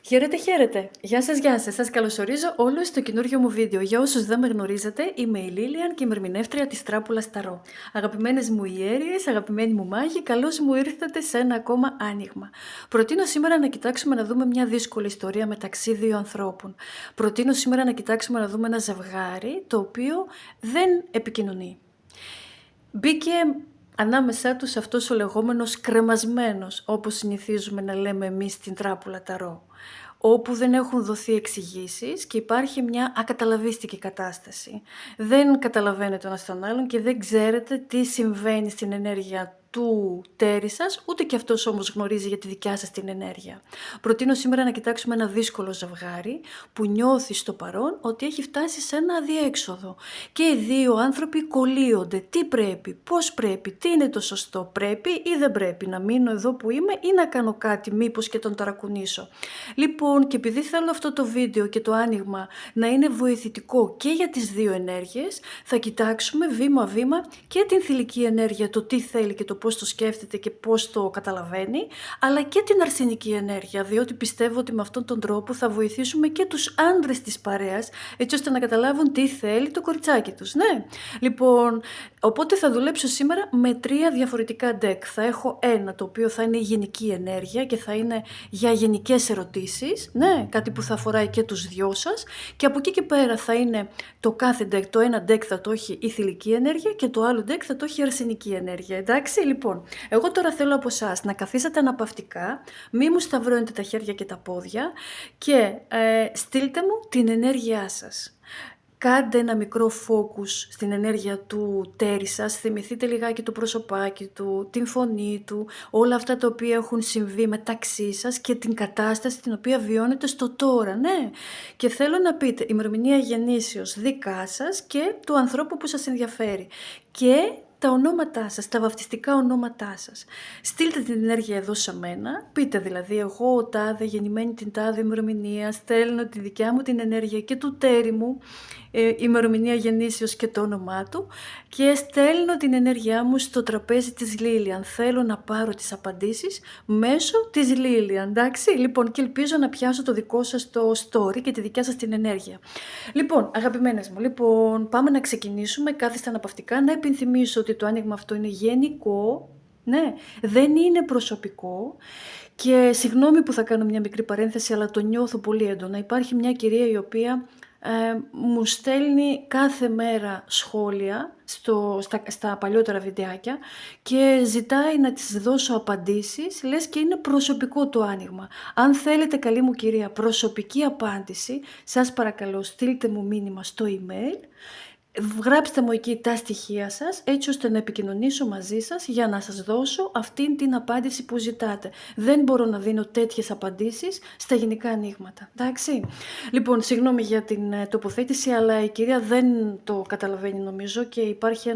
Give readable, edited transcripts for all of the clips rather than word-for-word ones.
Χαίρετε, χαίρετε. Γεια σας, γεια σας. Σας καλωσορίζω όλους στο καινούργιο μου βίντεο. Για όσους δεν με γνωρίζετε, είμαι η Λίλιαν και είμαι ερμηνεύτρια της Τράπουλας Ταρό. Αγαπημένες μου ιέριες, αγαπημένοι μου μάγοι, καλώς μου ήρθατε σε ένα ακόμα άνοιγμα. Προτείνω σήμερα να κοιτάξουμε να δούμε μια δύσκολη ιστορία μεταξύ δύο ανθρώπων. Προτείνω σήμερα να κοιτάξουμε να δούμε ένα ζευγάρι το οποίο δεν επικοινωνεί. Μπήκε ανάμεσά τους αυτός ο λεγόμενος κρεμασμένος, όπως συνηθίζουμε να λέμε εμείς στην Τράπουλα Ταρό, όπου δεν έχουν δοθεί εξηγήσεις και υπάρχει μια ακαταλαβίστικη κατάσταση. Δεν καταλαβαίνετε ο ένας τον άλλον και δεν ξέρετε τι συμβαίνει στην ενέργεια του τέρι σας, ούτε και αυτός όμως γνωρίζει για τη δικιά σας την ενέργεια. Προτείνω σήμερα να κοιτάξουμε ένα δύσκολο ζευγάρι που νιώθει στο παρόν ότι έχει φτάσει σε ένα αδιέξοδο και οι δύο άνθρωποι κολλείονται. Τι πρέπει, πώς πρέπει, τι είναι το σωστό, πρέπει ή δεν πρέπει να μείνω εδώ που είμαι ή να κάνω κάτι μήπως και τον ταρακουνήσω. Λοιπόν, και επειδή θέλω αυτό το βίντεο και το άνοιγμα να είναι βοηθητικό και για τις δύο ενέργειες, θα κοιτάξουμε βήμα-βήμα και την θηλυκή ενέργεια, το τι θέλει και το πώς το σκέφτεται και πώς το καταλαβαίνει, αλλά και την αρσενική ενέργεια, διότι πιστεύω ότι με αυτόν τον τρόπο θα βοηθήσουμε και τους άντρες της παρέας, έτσι ώστε να καταλάβουν τι θέλει το κοριτσάκι τους. Ναι, λοιπόν, οπότε θα δουλέψω σήμερα με 3 διαφορετικά deck. Θα έχω ένα το οποίο θα είναι η γενική ενέργεια και θα είναι για γενικές ερωτήσεις, ναι, κάτι που θα αφοράει και τους δυο σας, και από εκεί και πέρα θα είναι το κάθε deck, το ένα deck θα το έχει η θηλυκή ενέργεια και το άλλο deck θα το έχει η αρσενική ενέργεια, εντάξει. Λοιπόν, εγώ τώρα θέλω από εσάς να καθίσετε αναπαυτικά, μη μου σταυρώνετε τα χέρια και τα πόδια και στείλτε μου την ενέργειά σας. Κάντε ένα μικρό focus στην ενέργεια του τέρι σας, θυμηθείτε λιγάκι το προσωπάκι του, την φωνή του, όλα αυτά τα οποία έχουν συμβεί μεταξύ σας και την κατάσταση την οποία βιώνετε στο τώρα, ναι. Και θέλω να πείτε ημερομηνία γεννήσεως δικά σας και του ανθρώπου που σας ενδιαφέρει και τα ονόματά σας, τα βαφτιστικά ονόματά σας. Στείλτε την ενέργεια εδώ σε μένα, πείτε δηλαδή εγώ ο τάδε γεννημένη την τάδε ημερομηνία, στέλνω τη δικιά μου την ενέργεια και του τέρι μου, ημερομηνία γεννήσεως και το όνομά του, και στέλνω την ενέργειά μου στο τραπέζι της Λίλιαν. Θέλω να πάρω τις απαντήσεις μέσω της Λίλιαν, εντάξει. Λοιπόν, και ελπίζω να πιάσω το δικό σας το story και τη δικιά σας την ενέργεια. Λοιπόν, αγαπημένες μου, λοιπόν, πάμε να ξεκινήσουμε. Κάθεστε αναπαυτικά. Να υπενθυμίσω ότι το άνοιγμα αυτό είναι γενικό, ναι, δεν είναι προσωπικό. Και συγγνώμη που θα κάνω μια μικρή παρένθεση, αλλά το νιώθω πολύ έντονα. Υπάρχει μια κυρία η οποία μου στέλνει κάθε μέρα σχόλια στα παλιότερα βιντεάκια και ζητάει να της δώσω απαντήσεις, λες και είναι προσωπικό το άνοιγμα. Αν θέλετε, καλή μου κυρία, προσωπική απάντηση, σας παρακαλώ στείλτε μου μήνυμα στο email, γράψτε μου εκεί τα στοιχεία σας, έτσι ώστε να επικοινωνήσω μαζί σας για να σας δώσω αυτήν την απάντηση που ζητάτε. Δεν μπορώ να δίνω τέτοιες απαντήσεις στα γενικά ανοίγματα, εντάξει. Λοιπόν, συγγνώμη για την τοποθέτηση, αλλά η κυρία δεν το καταλαβαίνει νομίζω και υπάρχει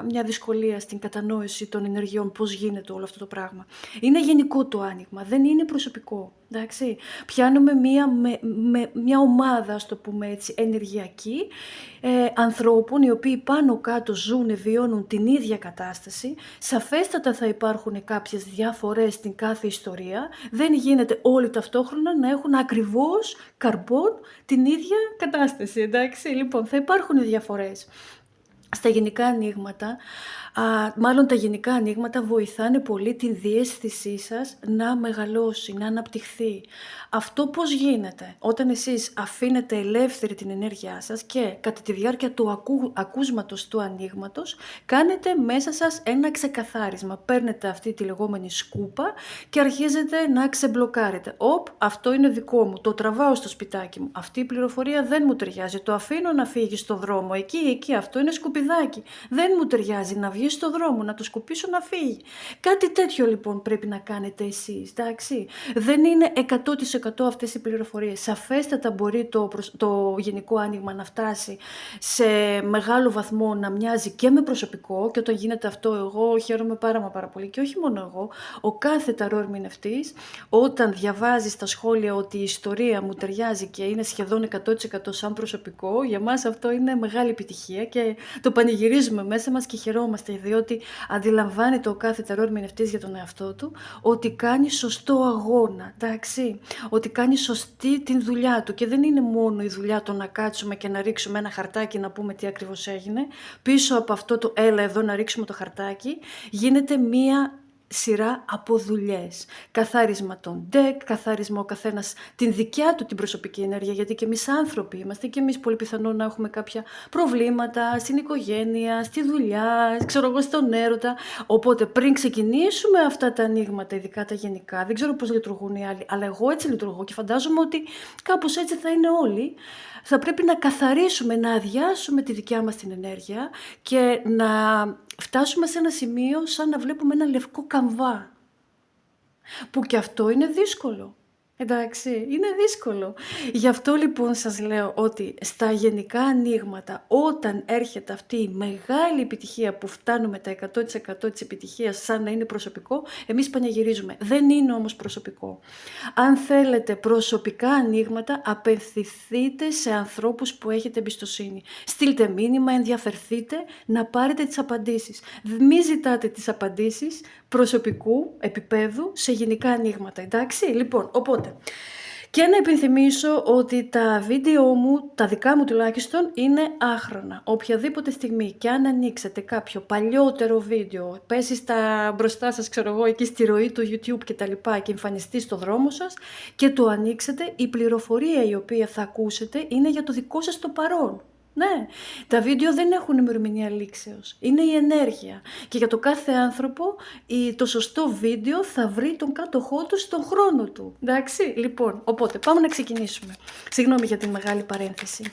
μια δυσκολία στην κατανόηση των ενεργειών, πώς γίνεται όλο αυτό το πράγμα. Είναι γενικό το άνοιγμα, δεν είναι προσωπικό. Εντάξει, πιάνουμε μια ομάδα, ας το πούμε έτσι, ενεργειακή, ανθρώπων οι οποίοι πάνω κάτω ζουν, βιώνουν την ίδια κατάσταση. Σαφέστατα θα υπάρχουν κάποιες διαφορές στην κάθε ιστορία. Δεν γίνεται όλοι ταυτόχρονα να έχουν ακριβώς καρπόν την ίδια κατάσταση, εντάξει. Λοιπόν, θα υπάρχουν διαφορές. Στα γενικά ανοίγματα, μάλλον τα γενικά ανοίγματα βοηθάνε πολύ την διαίσθησή σας να μεγαλώσει, να αναπτυχθεί. Αυτό πώς γίνεται? Όταν εσείς αφήνετε ελεύθερη την ενέργειά σας και κατά τη διάρκεια του ακούσματος του ανοίγματος κάνετε μέσα σας ένα ξεκαθάρισμα. Παίρνετε αυτή τη λεγόμενη σκούπα και αρχίζετε να ξεμπλοκάρετε. Αυτό είναι δικό μου, το τραβάω στο σπιτάκι μου. Αυτή η πληροφορία δεν μου ταιριάζει, το αφήνω να φύγει στο δρόμο. Εκεί, αυτό είναι σκουπιδάκι. Δεν μου ταιριάζει, να βγει στο δρόμο, να το σκουπίσω να φύγει. Κάτι τέτοιο λοιπόν πρέπει να κάνετε εσείς, εντάξει. Δεν είναι 100% αυτές οι πληροφορίες. Σαφέστατα μπορεί το γενικό άνοιγμα να φτάσει σε μεγάλο βαθμό να μοιάζει και με προσωπικό, και όταν γίνεται αυτό εγώ χαίρομαι πάρα πολύ, και όχι μόνο εγώ, ο κάθε ταρό ερμηνευτής, όταν διαβάζει στα σχόλια ότι η ιστορία μου ταιριάζει και είναι σχεδόν 100% σαν προσωπικό, για μας αυτό είναι μεγάλη επιτυχία και το πανηγυρίζουμε μέσα μας και χαιρόμαστε, διότι αντιλαμβάνεται ο κάθε ταρό ερμηνευτής για τον εαυτό του ότι κάνει σωστό αγώνα, εντάξει, ότι κάνει σωστή την δουλειά του και δεν είναι μόνο η δουλειά το να κάτσουμε και να ρίξουμε ένα χαρτάκι να πούμε τι ακριβώς έγινε. Πίσω από αυτό το έλα εδώ να ρίξουμε το χαρτάκι γίνεται μία σειρά από δουλειές. Καθάρισμα των deck, καθάρισμα ο καθένας την δικιά του την προσωπική ενέργεια, γιατί και εμείς άνθρωποι είμαστε και εμείς πολύ πιθανόν να έχουμε κάποια προβλήματα στην οικογένεια, στη δουλειά, ξέρω εγώ, στον έρωτα. Οπότε πριν ξεκινήσουμε αυτά τα ανοίγματα, ειδικά τα γενικά, δεν ξέρω πώς λειτουργούν οι άλλοι, αλλά εγώ έτσι λειτουργώ και φαντάζομαι ότι κάπως έτσι θα είναι όλοι. Θα πρέπει να καθαρίσουμε, να αδειάσουμε τη δικιά μας την ενέργεια και να φτάσουμε σε ένα σημείο σαν να βλέπουμε ένα λευκό καμβά. Που και αυτό είναι δύσκολο. Εντάξει, είναι δύσκολο. Γι' αυτό λοιπόν σας λέω ότι στα γενικά ανοίγματα, όταν έρχεται αυτή η μεγάλη επιτυχία που φτάνουμε τα 100% της επιτυχίας σαν να είναι προσωπικό, εμείς πανηγυρίζουμε. Δεν είναι όμως προσωπικό. Αν θέλετε προσωπικά ανοίγματα, απευθυνθείτε σε ανθρώπους που έχετε εμπιστοσύνη. Στείλτε μήνυμα, ενδιαφερθείτε να πάρετε τις απαντήσεις. Μη ζητάτε τις απαντήσεις προσωπικού επίπεδου σε γενικά ανοίγματα, εντάξει. Λοιπόν, οπότε, και να υπενθυμίσω ότι τα βίντεο μου, τα δικά μου τουλάχιστον, είναι άχρονα. Οποιαδήποτε στιγμή και αν ανοίξετε κάποιο παλιότερο βίντεο, πέσει στα μπροστά σας, ξέρω εγώ, εκεί στη ροή του YouTube και τα λοιπά και εμφανιστεί στο δρόμο σας και το ανοίξετε, η πληροφορία η οποία θα ακούσετε είναι για το δικό σας το παρόν. Ναι, τα βίντεο δεν έχουν ημερομηνία λήξεως, είναι η ενέργεια και για το κάθε άνθρωπο το σωστό βίντεο θα βρει τον κάτοχό του στον χρόνο του, εντάξει, λοιπόν, οπότε πάμε να ξεκινήσουμε. Συγγνώμη για τη μεγάλη παρένθεση.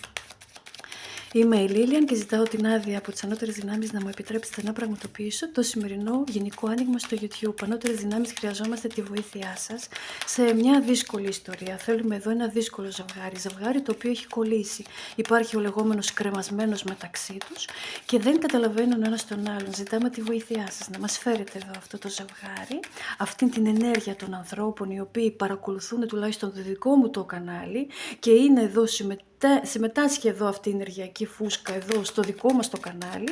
Είμαι η Λίλιαν και ζητάω την άδεια από τις ανώτερες δυνάμεις να μου επιτρέψετε να πραγματοποιήσω το σημερινό γενικό άνοιγμα στο YouTube. Ανώτερες δυνάμεις, χρειαζόμαστε τη βοήθειά σας σε μια δύσκολη ιστορία. Θέλουμε εδώ ένα δύσκολο ζευγάρι, ζευγάρι το οποίο έχει κολλήσει. Υπάρχει ο λεγόμενος κρεμασμένος μεταξύ τους και δεν καταλαβαίνουν ο ένας τον άλλον. Ζητάμε τη βοήθειά σας να μας φέρετε εδώ αυτό το ζευγάρι, αυτή την ενέργεια των ανθρώπων οι οποίοι παρακολουθούν τουλάχιστον το δικό μου το κανάλι και είναι εδώ συμμετάσχει εδώ αυτή η ενεργειακή φούσκα εδώ στο δικό μας το κανάλι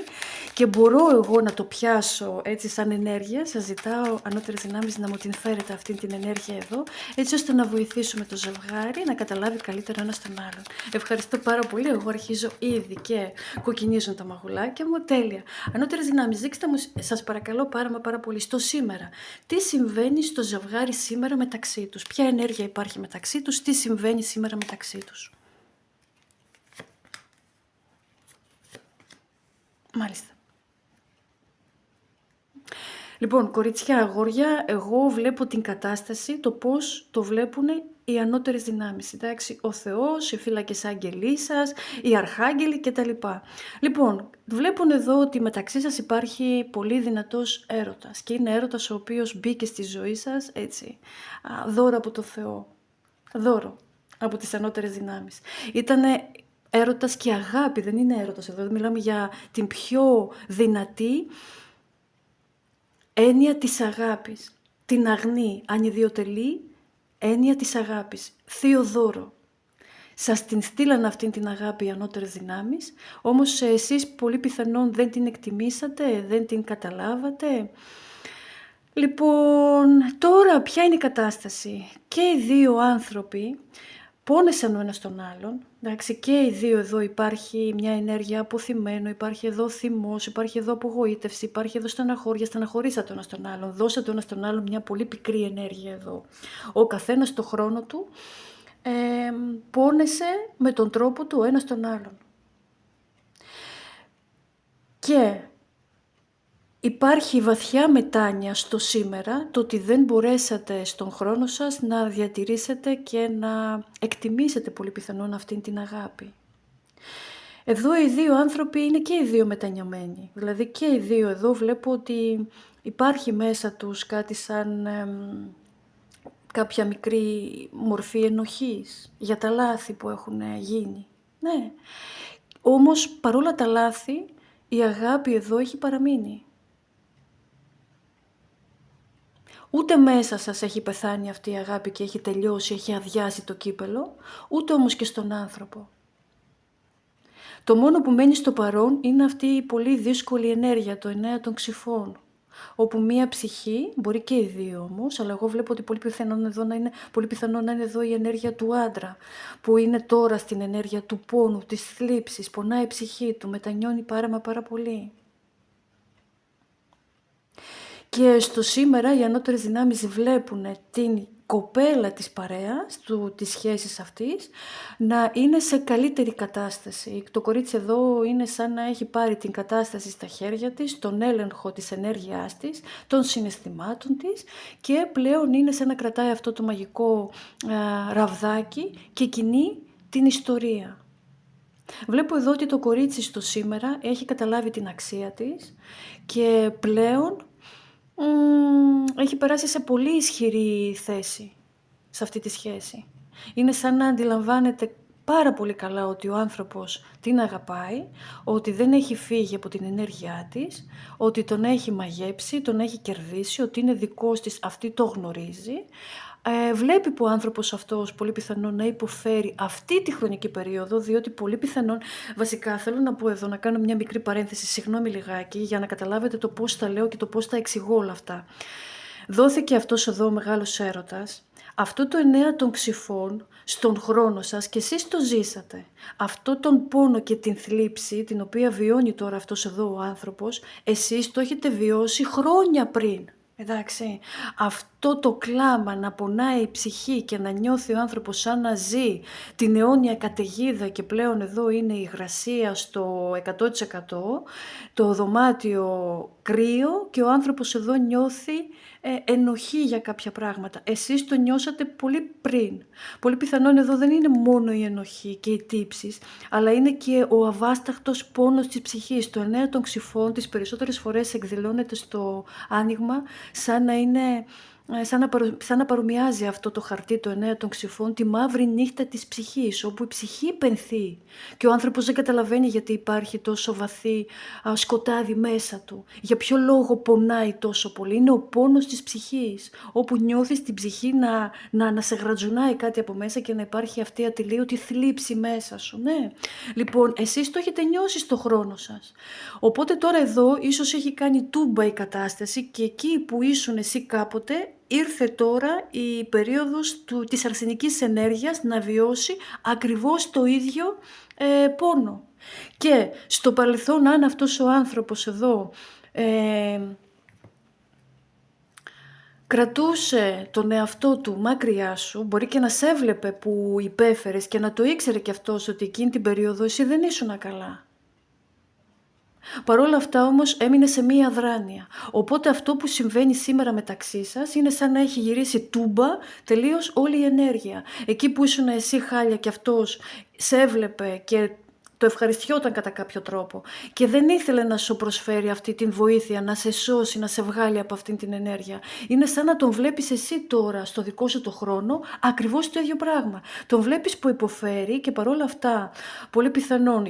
και μπορώ εγώ να το πιάσω έτσι σαν ενέργεια. Σας ζητάω ανώτερες δυνάμεις να μου την φέρετε αυτή την ενέργεια εδώ, έτσι ώστε να βοηθήσουμε το ζευγάρι να καταλάβει καλύτερα ένας τον άλλον. Ευχαριστώ πάρα πολύ, εγώ αρχίζω ήδη και κοκκινίζουν τα μαγουλάκια μου, τέλεια. Ανώτερες δυνάμεις, δείξτε μου σας παρακαλώ πάρα πολύ στο σήμερα. Τι συμβαίνει στο ζευγάρι σήμερα μεταξύ τους, ποια ενέργεια υπάρχει μεταξύ τους, τι συμβαίνει σήμερα μεταξύ τους. Μάλιστα. Λοιπόν, κοριτσιά, αγόρια, εγώ βλέπω την κατάσταση, το πώς το βλέπουν οι ανώτερες δυνάμεις, εντάξει, ο Θεός, οι φύλακες άγγελοι σας, οι αρχάγγελοι κτλ. Λοιπόν, βλέπουν εδώ ότι μεταξύ σας υπάρχει πολύ δυνατός έρωτας και είναι έρωτας ο οποίος μπήκε στη ζωή σας, έτσι, δώρο από το Θεό, δώρο από τις ανώτερες δυνάμεις. Ήτανε έρωτας και αγάπη, δεν είναι έρωτας εδώ, μιλάμε για την πιο δυνατή έννοια της αγάπης, την αγνή, ανιδιοτελή έννοια της αγάπης, θείο δώρο. Σας την στείλαν αυτήν την αγάπη οι ανώτερες δυνάμεις, όμως εσείς πολύ πιθανόν δεν την εκτιμήσατε, δεν την καταλάβατε. Λοιπόν, τώρα ποια είναι η κατάσταση? Και οι δύο άνθρωποι πόνεσαν ο ένας τον άλλον, εντάξει, και οι δύο εδώ υπάρχει μια ενέργεια αποθυμένο, υπάρχει εδώ θυμός, υπάρχει εδώ απογοήτευση, υπάρχει εδώ στεναχώρια, στεναχωρήσατε ο ένας τον άλλον, δώσατε ο ένας τον άλλον μια πολύ πικρή ενέργεια εδώ. Ο καθένας το χρόνο του πόνεσε με τον τρόπο του ο ένας τον άλλον. Και υπάρχει βαθιά μετάνοια στο σήμερα, το ότι δεν μπορέσατε στον χρόνο σας να διατηρήσετε και να εκτιμήσετε πολύ πιθανόν αυτήν την αγάπη. Εδώ οι δύο άνθρωποι είναι και οι δύο μετανιωμένοι. Δηλαδή και οι δύο εδώ βλέπω ότι υπάρχει μέσα τους κάτι σαν κάποια μικρή μορφή ενοχής για τα λάθη που έχουν γίνει. Ναι, όμως παρόλα τα λάθη η αγάπη εδώ έχει παραμείνει. Ούτε μέσα σας έχει πεθάνει αυτή η αγάπη και έχει τελειώσει, έχει αδειάσει το κύπελο, ούτε όμως και στον άνθρωπο. Το μόνο που μένει στο παρόν είναι αυτή η πολύ δύσκολη ενέργεια, το 9 των Ξυφών. Όπου μία ψυχή, μπορεί και οι δύο όμως, αλλά εγώ βλέπω ότι πολύ πιθανό να είναι εδώ η ενέργεια του άντρα, που είναι τώρα στην ενέργεια του πόνου, της θλίψης, πονάει η ψυχή του, μετανιώνει πάρα πολύ. Και στο σήμερα οι ανώτερες δυνάμεις βλέπουν την κοπέλα της παρέας, της σχέσης αυτής, να είναι σε καλύτερη κατάσταση. Το κορίτσι εδώ είναι σαν να έχει πάρει την κατάσταση στα χέρια της, τον έλεγχο της ενέργειάς της, των συναισθημάτων της και πλέον είναι σαν να κρατάει αυτό το μαγικό ραβδάκι και κινεί την ιστορία. Βλέπω εδώ ότι το κορίτσι στο σήμερα έχει καταλάβει την αξία της και πλέον έχει περάσει σε πολύ ισχυρή θέση σε αυτή τη σχέση. Είναι σαν να αντιλαμβάνεται πάρα πολύ καλά ότι ο άνθρωπος την αγαπάει, ότι δεν έχει φύγει από την ενέργειά της, ότι τον έχει μαγέψει, τον έχει κερδίσει, ότι είναι δικός της, αυτή το γνωρίζει. Βλέπει που ο άνθρωπος αυτός πολύ πιθανόν να υποφέρει αυτή τη χρονική περίοδο, διότι πολύ πιθανόν, βασικά θέλω να πω εδώ, να κάνω μια μικρή παρένθεση, συγγνώμη λιγάκι, για να καταλάβετε το πώς τα λέω και το πώς τα εξηγώ όλα αυτά. Δόθηκε αυτός εδώ ο μεγάλος έρωτας, αυτό το 9 των Ξυφών στον χρόνο σας και εσείς το ζήσατε. Αυτό τον πόνο και την θλίψη, την οποία βιώνει τώρα αυτός εδώ ο άνθρωπος, εσείς το έχετε βιώσει χρόνια πριν. Εντάξει, αυτό το κλάμα να πονάει η ψυχή και να νιώθει ο άνθρωπος σαν να ζει την αιώνια καταιγίδα και πλέον εδώ είναι η υγρασία στο 100%, το δωμάτιο κρύο και ο άνθρωπος εδώ νιώθει ενοχή για κάποια πράγματα. Εσείς το νιώσατε πολύ πριν. Πολύ πιθανόν εδώ δεν είναι μόνο η ενοχή και οι τύψεις, αλλά είναι και ο αβάσταχτος πόνος της ψυχής. Το 9 των Ξυφών τις περισσότερες φορές εκδηλώνεται στο άνοιγμα σαν να είναι... Σαν να παρομοιάζει αυτό το χαρτί το 9 των Ξυφών τη μαύρη νύχτα της ψυχής, όπου η ψυχή πενθεί και ο άνθρωπος δεν καταλαβαίνει γιατί υπάρχει τόσο βαθύ σκοτάδι μέσα του. Για ποιο λόγο πονάει τόσο πολύ? Είναι ο πόνος της ψυχής, όπου νιώθεις την ψυχή να σε γρατζουνάει κάτι από μέσα και να υπάρχει αυτή η ατελείωτη θλίψη μέσα σου. Ναι. Λοιπόν, εσείς το έχετε νιώσει στο χρόνο σας. Οπότε τώρα εδώ ίσως έχει κάνει τούμπα η κατάσταση και εκεί που ήσουν εσύ κάποτε, ήρθε τώρα η περίοδος της αρσενικής ενέργειας να βιώσει ακριβώς το ίδιο πόνο. Και στο παρελθόν, αν αυτός ο άνθρωπος εδώ κρατούσε τον εαυτό του μακριά σου, μπορεί και να σε έβλεπε που υπέφερες και να το ήξερε κι αυτός ότι εκείνη την περίοδο εσύ δεν ήσουν καλά. Παρ' όλα αυτά όμως έμεινε σε μία αδράνεια. Οπότε αυτό που συμβαίνει σήμερα μεταξύ σας είναι σαν να έχει γυρίσει τούμπα τελείως όλη η ενέργεια. Εκεί που ήσουν εσύ χάλια και αυτός σε έβλεπε και το ευχαριστιόταν κατά κάποιο τρόπο και δεν ήθελε να σου προσφέρει αυτή την βοήθεια, να σε σώσει, να σε βγάλει από αυτή την ενέργεια. Είναι σαν να τον βλέπεις εσύ τώρα στο δικό σου το χρόνο ακριβώς το ίδιο πράγμα. Τον βλέπεις που υποφέρει και παρόλα αυτά πολύ πιθανόν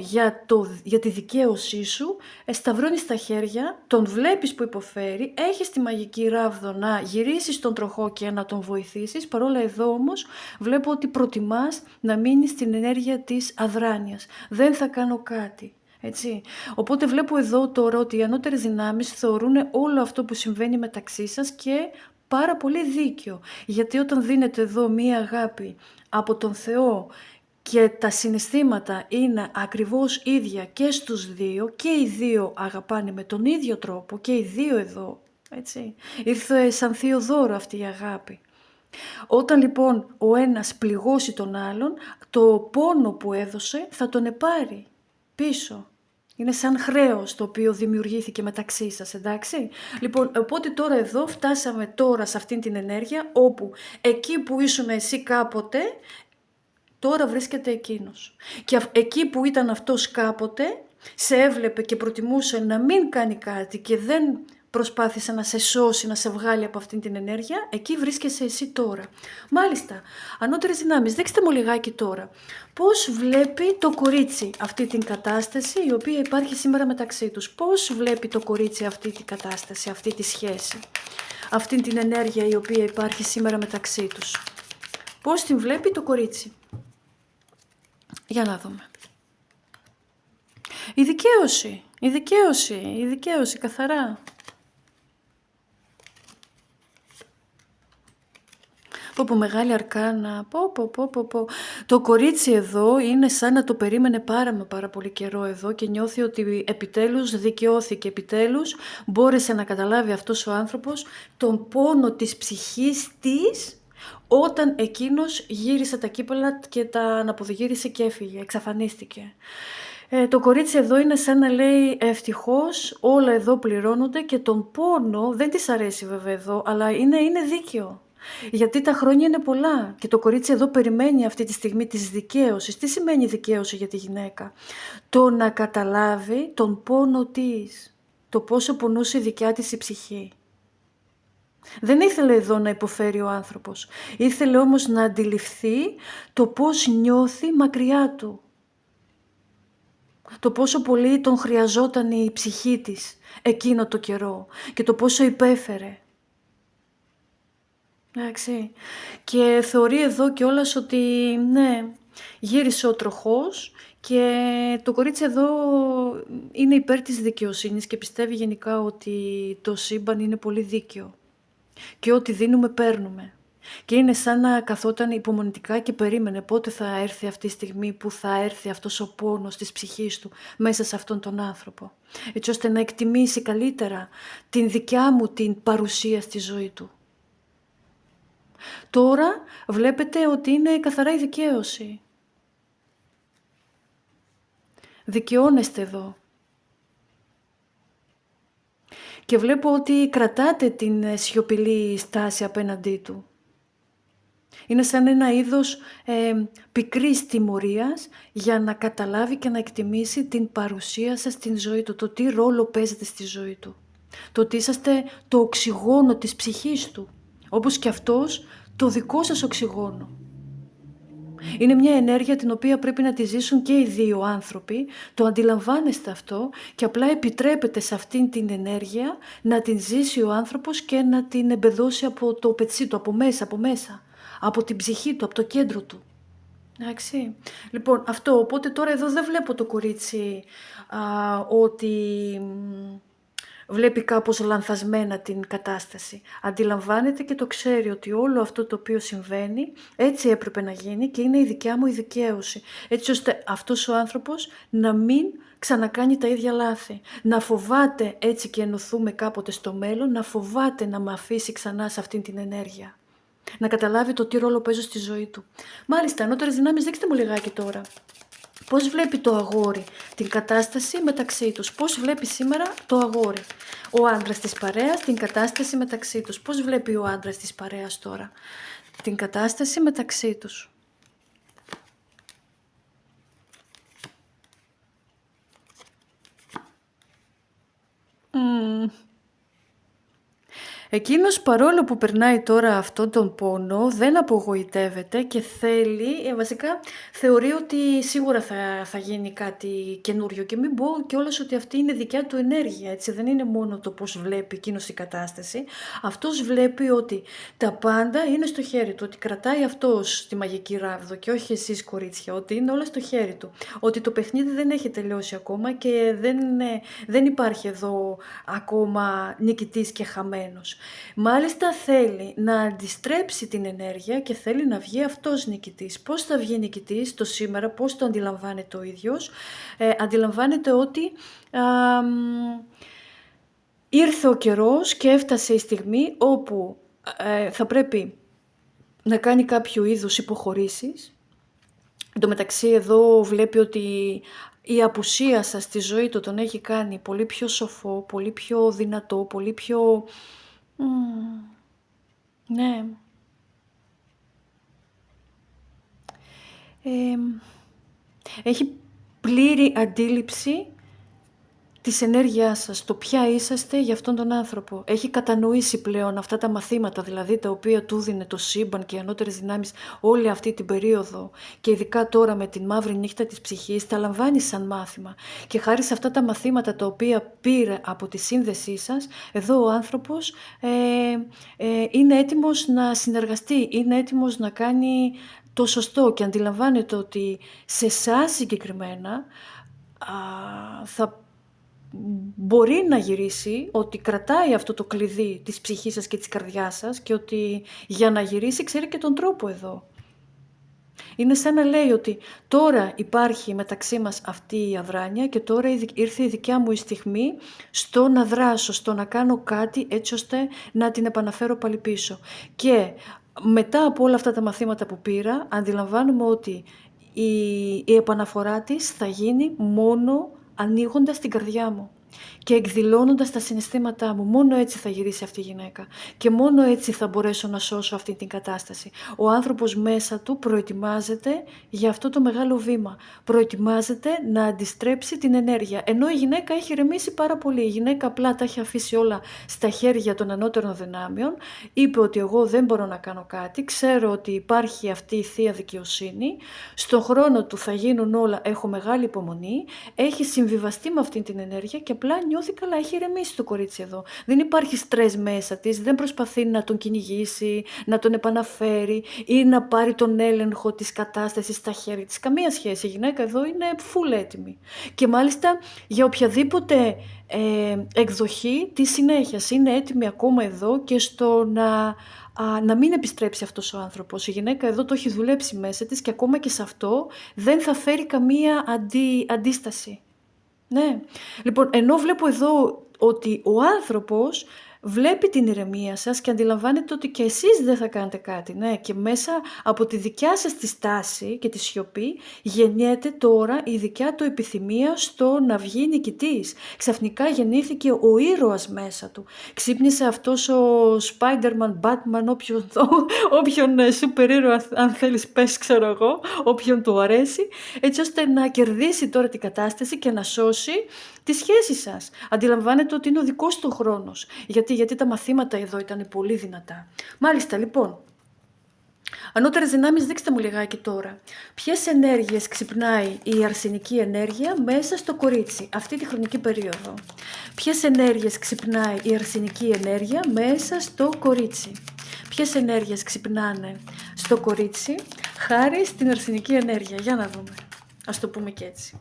για τη δικαίωσή σου σταυρώνεις τα χέρια, τον βλέπεις που υποφέρει, έχεις τη μαγική ράβδο να γυρίσεις τον τροχό και να τον βοηθήσεις. Παρόλα εδώ όμως βλέπω ότι προτιμάς να μείνεις στην ενέργεια της αδράνειας. Δεν θα κάνω κάτι. Έτσι. Οπότε βλέπω εδώ τώρα ότι οι ανώτερες δυνάμεις θεωρούν όλο αυτό που συμβαίνει μεταξύ σας και πάρα πολύ δίκιο. Γιατί όταν δίνετε εδώ μία αγάπη από τον Θεό και τα συναισθήματα είναι ακριβώς ίδια και στους δύο και οι δύο αγαπάνε με τον ίδιο τρόπο και οι δύο εδώ, έτσι. Ήρθε σαν θείο δώρο αυτή η αγάπη. Όταν λοιπόν ο ένας πληγώσει τον άλλον, το πόνο που έδωσε θα τον επάρει πίσω. Είναι σαν χρέος το οποίο δημιουργήθηκε μεταξύ σας, εντάξει. Λοιπόν, οπότε τώρα εδώ φτάσαμε τώρα σε αυτήν την ενέργεια, όπου εκεί που ήσουν εσύ κάποτε, τώρα βρίσκεται εκείνος. Και εκεί που ήταν αυτός κάποτε, σε έβλεπε και προτιμούσε να μην κάνει κάτι και δεν προσπάθησε να σε σώσει, να σε βγάλει από αυτήν την ενέργεια, εκεί βρίσκεσαι εσύ τώρα. Μάλιστα, ανώτερες δυνάμεις, δείξτε μου λιγάκι τώρα. Πώς βλέπει το κορίτσι αυτή την κατάσταση η οποία υπάρχει σήμερα μεταξύ τους? Πώς βλέπει το κορίτσι αυτή την κατάσταση, αυτή τη σχέση, αυτή την ενέργεια η οποία υπάρχει σήμερα μεταξύ τους? Πώς την βλέπει το κορίτσι? Για να δούμε. Η δικαίωση, καθαρά. Πω μεγάλη αρκάνα, πω. Το κορίτσι εδώ είναι σαν να το περίμενε πάρα πολύ καιρό εδώ και νιώθει ότι επιτέλους δικαιώθηκε, επιτέλους μπόρεσε να καταλάβει αυτός ο άνθρωπος τον πόνο της ψυχής της όταν εκείνος γύρισε τα κύπελα και τα αναποδογύρισε και έφυγε, εξαφανίστηκε. Το κορίτσι εδώ είναι σαν να λέει ευτυχώς όλα εδώ πληρώνονται και τον πόνο δεν της αρέσει βέβαια εδώ, αλλά είναι δίκαιο. Γιατί τα χρόνια είναι πολλά και το κορίτσι εδώ περιμένει αυτή τη στιγμή της δικαίωσης. Τι σημαίνει δικαίωση για τη γυναίκα? Το να καταλάβει τον πόνο της, το πόσο πονούσε η δικιά της η ψυχή. Δεν ήθελε εδώ να υποφέρει ο άνθρωπος, ήθελε όμως να αντιληφθεί το πώς νιώθει μακριά του. Το πόσο πολύ τον χρειαζόταν η ψυχή της εκείνο το καιρό και το πόσο υπέφερε. Εντάξει. Και θεωρεί εδώ κιόλας ότι ναι, γύρισε ο τροχός και το κορίτσι εδώ είναι υπέρ της δικαιοσύνης και πιστεύει γενικά ότι το σύμπαν είναι πολύ δίκαιο και ό,τι δίνουμε παίρνουμε. Και είναι σαν να καθόταν υπομονητικά και περίμενε πότε θα έρθει αυτή η στιγμή που θα έρθει αυτός ο πόνος της ψυχής του μέσα σε αυτόν τον άνθρωπο. Έτσι ώστε να εκτιμήσει καλύτερα την δικιά μου την παρουσία στη ζωή του. Τώρα βλέπετε ότι είναι καθαρά η δικαίωση. Δικαιώνεστε εδώ. Και βλέπω ότι κρατάτε την σιωπηλή στάση απέναντί του. Είναι σαν ένα είδος πικρής τιμωρίας για να καταλάβει και να εκτιμήσει την παρουσία σας στην ζωή του, το τι ρόλο παίζετε στη ζωή του. Το ότι είσαστε το οξυγόνο της ψυχής του, όπως και αυτός το δικό σας οξυγόνο. Είναι μια ενέργεια την οποία πρέπει να τη ζήσουν και οι δύο άνθρωποι, το αντιλαμβάνεστε αυτό και απλά επιτρέπετε σε αυτήν την ενέργεια να την ζήσει ο άνθρωπος και να την εμπεδώσει από το πετσί του, από μέσα, από την ψυχή του, από το κέντρο του. Εντάξει. Λοιπόν, αυτό, οπότε τώρα εδώ δεν βλέπω το κορίτσι ότι βλέπει κάπως λανθασμένα την κατάσταση. Αντιλαμβάνεται και το ξέρει ότι όλο αυτό το οποίο συμβαίνει έτσι έπρεπε να γίνει και είναι η δικιά μου η δικαίωση. Έτσι ώστε αυτός ο άνθρωπος να μην ξανακάνει τα ίδια λάθη. Να φοβάται, έτσι και ενωθούμε κάποτε στο μέλλον, να φοβάται να με αφήσει ξανά σε αυτήν την ενέργεια. Να καταλάβει το τι ρόλο παίζω στη ζωή του. Μάλιστα, ανώτερες δυνάμεις, δείξτε μου λιγάκι τώρα. Πώς βλέπει το αγόρι την κατάσταση μεταξύ τους. Πώς βλέπει σήμερα το αγόρι. Ο άντρας της παρέας την κατάσταση μεταξύ τους. Πώς βλέπει ο άντρας της παρέας τώρα την κατάσταση μεταξύ τους. Εκείνος παρόλο που περνάει τώρα αυτόν τον πόνο δεν απογοητεύεται και θέλει, βασικά θεωρεί ότι σίγουρα θα γίνει κάτι καινούριο και μην πω κιόλας ότι αυτή είναι δικιά του ενέργεια, έτσι δεν είναι μόνο το πώς βλέπει εκείνος η κατάσταση, αυτός βλέπει ότι τα πάντα είναι στο χέρι του, ότι κρατάει αυτός τη μαγική ράβδο και όχι εσείς κορίτσια, ότι είναι όλα στο χέρι του, ότι το παιχνίδι δεν έχει τελειώσει ακόμα και δεν υπάρχει εδώ ακόμα νικητής και χαμένος. Μάλιστα θέλει να αντιστρέψει την ενέργεια και θέλει να βγει αυτός νικητής. Πώς θα βγει νικητής το σήμερα, πώς το αντιλαμβάνεται ο ίδιος. Αντιλαμβάνεται ότι ήρθε ο καιρός και έφτασε η στιγμή όπου θα πρέπει να κάνει κάποιο είδους υποχωρήσεις. Εν τω μεταξύ εδώ βλέπει ότι η απουσία σας στη ζωή του τον έχει κάνει πολύ πιο σοφό, πολύ πιο δυνατό, πολύ πιο... ναι. Έχει πλήρη αντίληψη της ενέργειάς σας, το ποια είσαστε για αυτόν τον άνθρωπο. Έχει κατανοήσει πλέον αυτά τα μαθήματα, δηλαδή τα οποία του δίνει το σύμπαν και οι ανώτερες δυνάμεις όλη αυτή την περίοδο και ειδικά τώρα με την μαύρη νύχτα της ψυχής, τα λαμβάνει σαν μάθημα. Και χάρη σε αυτά τα μαθήματα τα οποία πήρε από τη σύνδεσή σας, εδώ ο άνθρωπος είναι έτοιμος να συνεργαστεί, είναι έτοιμος να κάνει το σωστό και αντιλαμβάνεται ότι σε εσάς συγκεκριμένα θα μπορεί να γυρίσει, ότι κρατάει αυτό το κλειδί της ψυχής σας και της καρδιάς σας και ότι για να γυρίσει ξέρει και τον τρόπο εδώ. Είναι σαν να λέει ότι τώρα υπάρχει μεταξύ μας αυτή η αδράνεια και τώρα ήρθε η δικιά μου η στιγμή στο να δράσω, στο να κάνω κάτι έτσι ώστε να την επαναφέρω πάλι πίσω. Και μετά από όλα αυτά τα μαθήματα που πήρα, αντιλαμβάνομαι ότι η επαναφορά της θα γίνει μόνο ανοίγοντας την καρδιά μου και εκδηλώνοντας τα συναισθήματά μου. Μόνο έτσι θα γυρίσει αυτή η γυναίκα και μόνο έτσι θα μπορέσω να σώσω αυτή την κατάσταση. Ο άνθρωπος μέσα του προετοιμάζεται για αυτό το μεγάλο βήμα. Προετοιμάζεται να αντιστρέψει την ενέργεια. Ενώ η γυναίκα έχει ηρεμήσει πάρα πολύ. Η γυναίκα απλά τα έχει αφήσει όλα στα χέρια των ανώτερων δυνάμεων. Είπε ότι εγώ δεν μπορώ να κάνω κάτι. Ξέρω ότι υπάρχει αυτή η θεία δικαιοσύνη. Στον χρόνο του θα γίνουν όλα. Έχω μεγάλη υπομονή. Έχει συμβιβαστεί με αυτή την ενέργεια και απλά νιώθει καλά, έχει ηρεμήσει το κορίτσι εδώ. Δεν υπάρχει στρες μέσα της, δεν προσπαθεί να τον κυνηγήσει, να τον επαναφέρει ή να πάρει τον έλεγχο της κατάστασης στα χέρια της. Καμία σχέση. Η γυναίκα εδώ είναι full έτοιμη. Και μάλιστα για οποιαδήποτε εκδοχή της συνέχειας. Είναι έτοιμη ακόμα εδώ και στο να μην επιστρέψει αυτός ο άνθρωπος. Η γυναίκα εδώ το έχει δουλέψει μέσα της και ακόμα και σε αυτό δεν θα φέρει καμία αντίσταση. Ναι. Λοιπόν, ενώ βλέπω εδώ ότι ο άνθρωπος βλέπει την ηρεμία σας και αντιλαμβάνεται ότι και εσείς δεν θα κάνετε κάτι. Ναι. Και μέσα από τη δικιά σας τη στάση και τη σιωπή γεννιέται τώρα η δικιά του επιθυμία στο να βγει νικητής. Ξαφνικά γεννήθηκε ο ήρωας μέσα του. Ξύπνησε αυτός ο Spider-Man, Batman, όποιον super ήρωα αν θέλεις πες ξέρω εγώ, όποιον του αρέσει, έτσι ώστε να κερδίσει τώρα την κατάσταση και να σώσει τη σχέση σας. Αντιλαμβάνετε ότι είναι ο δικός του χρόνος. Γιατί τα μαθήματα εδώ ήταν πολύ δυνατά. Μάλιστα, λοιπόν, ανώτερες δυνάμεις, δείξτε μου λιγάκι τώρα. Ποιες ενέργειες ξυπνάει η αρσενική ενέργεια μέσα στο κορίτσι, αυτή τη χρονική περίοδο. Ποιες ενέργειες ξυπνάει η αρσενική ενέργεια μέσα στο κορίτσι. Ποιες ενέργειες ξυπνάνε στο κορίτσι χάρη στην αρσενική ενέργεια. Για να δούμε. Ας το πούμε και έτσι.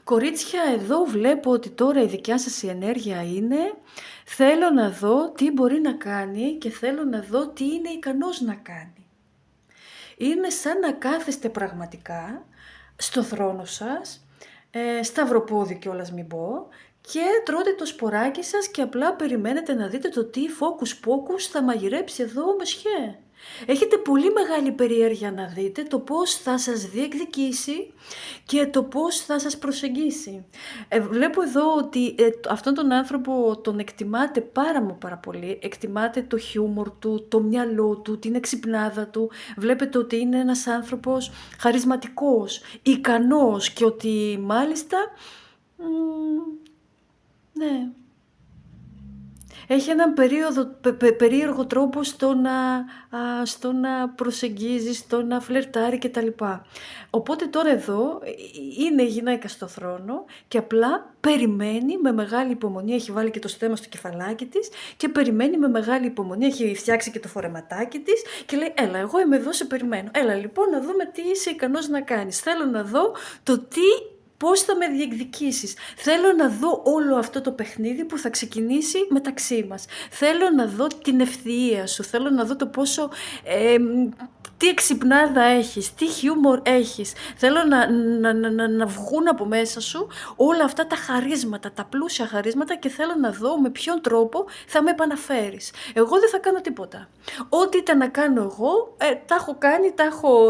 Κορίτσια, εδώ βλέπω ότι τώρα η δικιά σας η ενέργεια είναι θέλω να δω τι μπορεί να κάνει και θέλω να δω τι είναι ικανός να κάνει. Είναι σαν να κάθεστε πραγματικά στο θρόνο σας, σταυροπόδι κιόλας μην πω, και τρώτε το σποράκι σας και απλά περιμένετε να δείτε το τι φόκους πόκους θα μαγειρέψει εδώ ο Μεσχέ. Έχετε πολύ μεγάλη περιέργεια να δείτε το πώς θα σας διεκδικήσει και το πώς θα σας προσεγγίσει. Βλέπω εδώ ότι αυτόν τον άνθρωπο τον εκτιμάτε πάρα πολύ. Εκτιμάτε το χιούμορ του, το μυαλό του, την εξυπνάδα του. Βλέπετε ότι είναι ένας άνθρωπος χαρισματικός, ικανός και ότι μάλιστα... ναι... Έχει έναν περίεργο τρόπο στο να προσεγγίζει, στο να φλερτάρει κτλ. Οπότε τώρα εδώ είναι η γυναίκα στο θρόνο και απλά περιμένει με μεγάλη υπομονή, έχει βάλει και το στέμμα στο κεφαλάκι της και περιμένει με μεγάλη υπομονή, έχει φτιάξει και το φορεματάκι της και λέει έλα εγώ είμαι εδώ σε περιμένω, έλα λοιπόν να δούμε τι είσαι ικανός να κάνεις, θέλω να δω το τι... Πώς θα με διεκδικήσεις. Θέλω να δω όλο αυτό το παιχνίδι που θα ξεκινήσει μεταξύ μας. Θέλω να δω την ευθεία σου. Θέλω να δω το πόσο... τι εξυπνάδα έχεις, τι χιούμορ έχεις. Θέλω να βγουν από μέσα σου όλα αυτά τα χαρίσματα, τα πλούσια χαρίσματα και θέλω να δω με ποιον τρόπο θα με επαναφέρεις. Εγώ δεν θα κάνω τίποτα. Ό,τι ήταν να κάνω εγώ, τα έχω κάνει,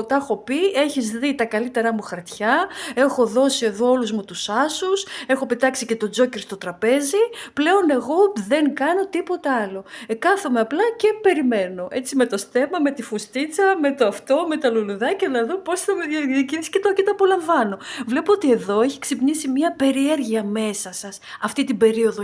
τα έχω πει, έχεις δει τα καλύτερά μου χαρτιά, έχω δώσει εδώ όλους μου τους άσους, έχω πετάξει και το τζόκερ στο τραπέζι, πλέον εγώ δεν κάνω τίποτα άλλο. Κάθομαι απλά και περιμένω, έτσι με το στέμμα, με τη φουστίτσα, με το αυτό με τα λουλουδάκια να δω πώς θα με διεκδικήσει και το απολαμβάνω. Βλέπω ότι εδώ έχει ξυπνήσει μια περιέργεια μέσα σας αυτή την περίοδο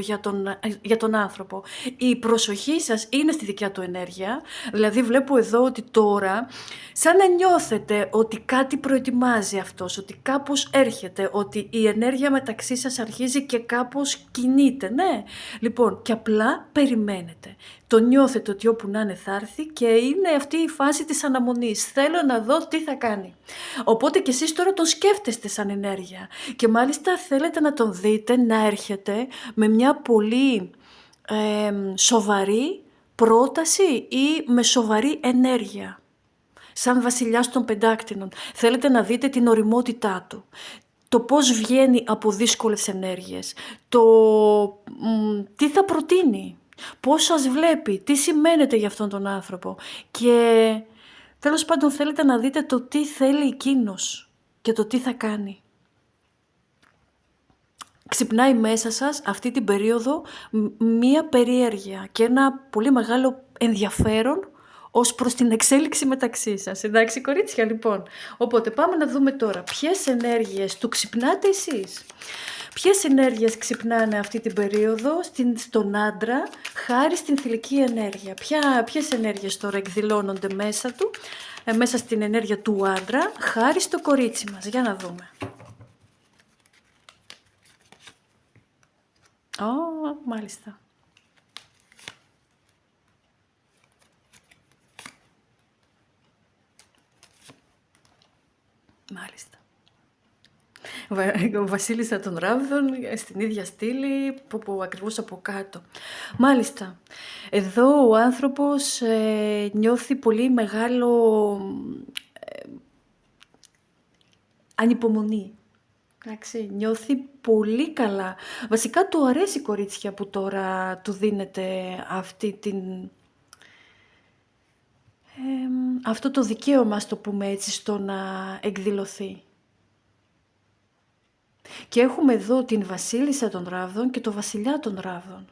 για τον άνθρωπο. Η προσοχή σας είναι στη δικιά του ενέργεια, δηλαδή βλέπω εδώ ότι τώρα σαν να νιώθετε ότι κάτι προετοιμάζει αυτός, ότι κάπως έρχεται, ότι η ενέργεια μεταξύ σας αρχίζει και κάπως κινείται, ναι. Λοιπόν, και απλά περιμένετε. Το νιώθετε ότι όπου να είναι θα έρθει και είναι αυτή η φάση της αναμονής. Θέλω να δω τι θα κάνει. Οπότε και εσείς τώρα τον σκέφτεστε σαν ενέργεια και μάλιστα θέλετε να τον δείτε να έρχεται με μια πολύ σοβαρή πρόταση ή με σοβαρή ενέργεια. Σαν βασιλιάς των πεντάκτηνων. Θέλετε να δείτε την ωριμότητά του. Το πώς βγαίνει από δύσκολες ενέργειες. Τι θα προτείνει. Πώς σας βλέπει. Τι σημαίνεται για αυτόν τον άνθρωπο. Και τέλος πάντων θέλετε να δείτε το τι θέλει εκείνος και το τι θα κάνει. Ξυπνάει μέσα σας αυτή την περίοδο μία περιέργεια και ένα πολύ μεγάλο ενδιαφέρον ως προς την εξέλιξη μεταξύ σας. Εντάξει κορίτσια λοιπόν. Οπότε πάμε να δούμε τώρα ποιες ενέργειες του ξυπνάτε εσείς. Ποιες ενέργειες ξυπνάνε αυτή την περίοδο στον άντρα χάρη στην θηλυκή ενέργεια. Ποιες ενέργειες τώρα εκδηλώνονται μέσα του, μέσα στην ενέργεια του άντρα χάρη στο κορίτσι μας. Για να δούμε. Μάλιστα. Μάλιστα. Ο Βασίλισσα των Ράβδων στην ίδια στήλη που ακριβώς από κάτω. Μάλιστα. Εδώ ο άνθρωπος νιώθει πολύ μεγάλο ανυπομονή. Εντάξει, νιώθει πολύ καλά. Βασικά του αρέσει κορίτσια που τώρα του δίνεται αυτό το δικαίωμα, ας το πούμε έτσι, στο να εκδηλωθεί. Και έχουμε εδώ την βασίλισσα των Ράβδων και το βασιλιά των Ράβδων.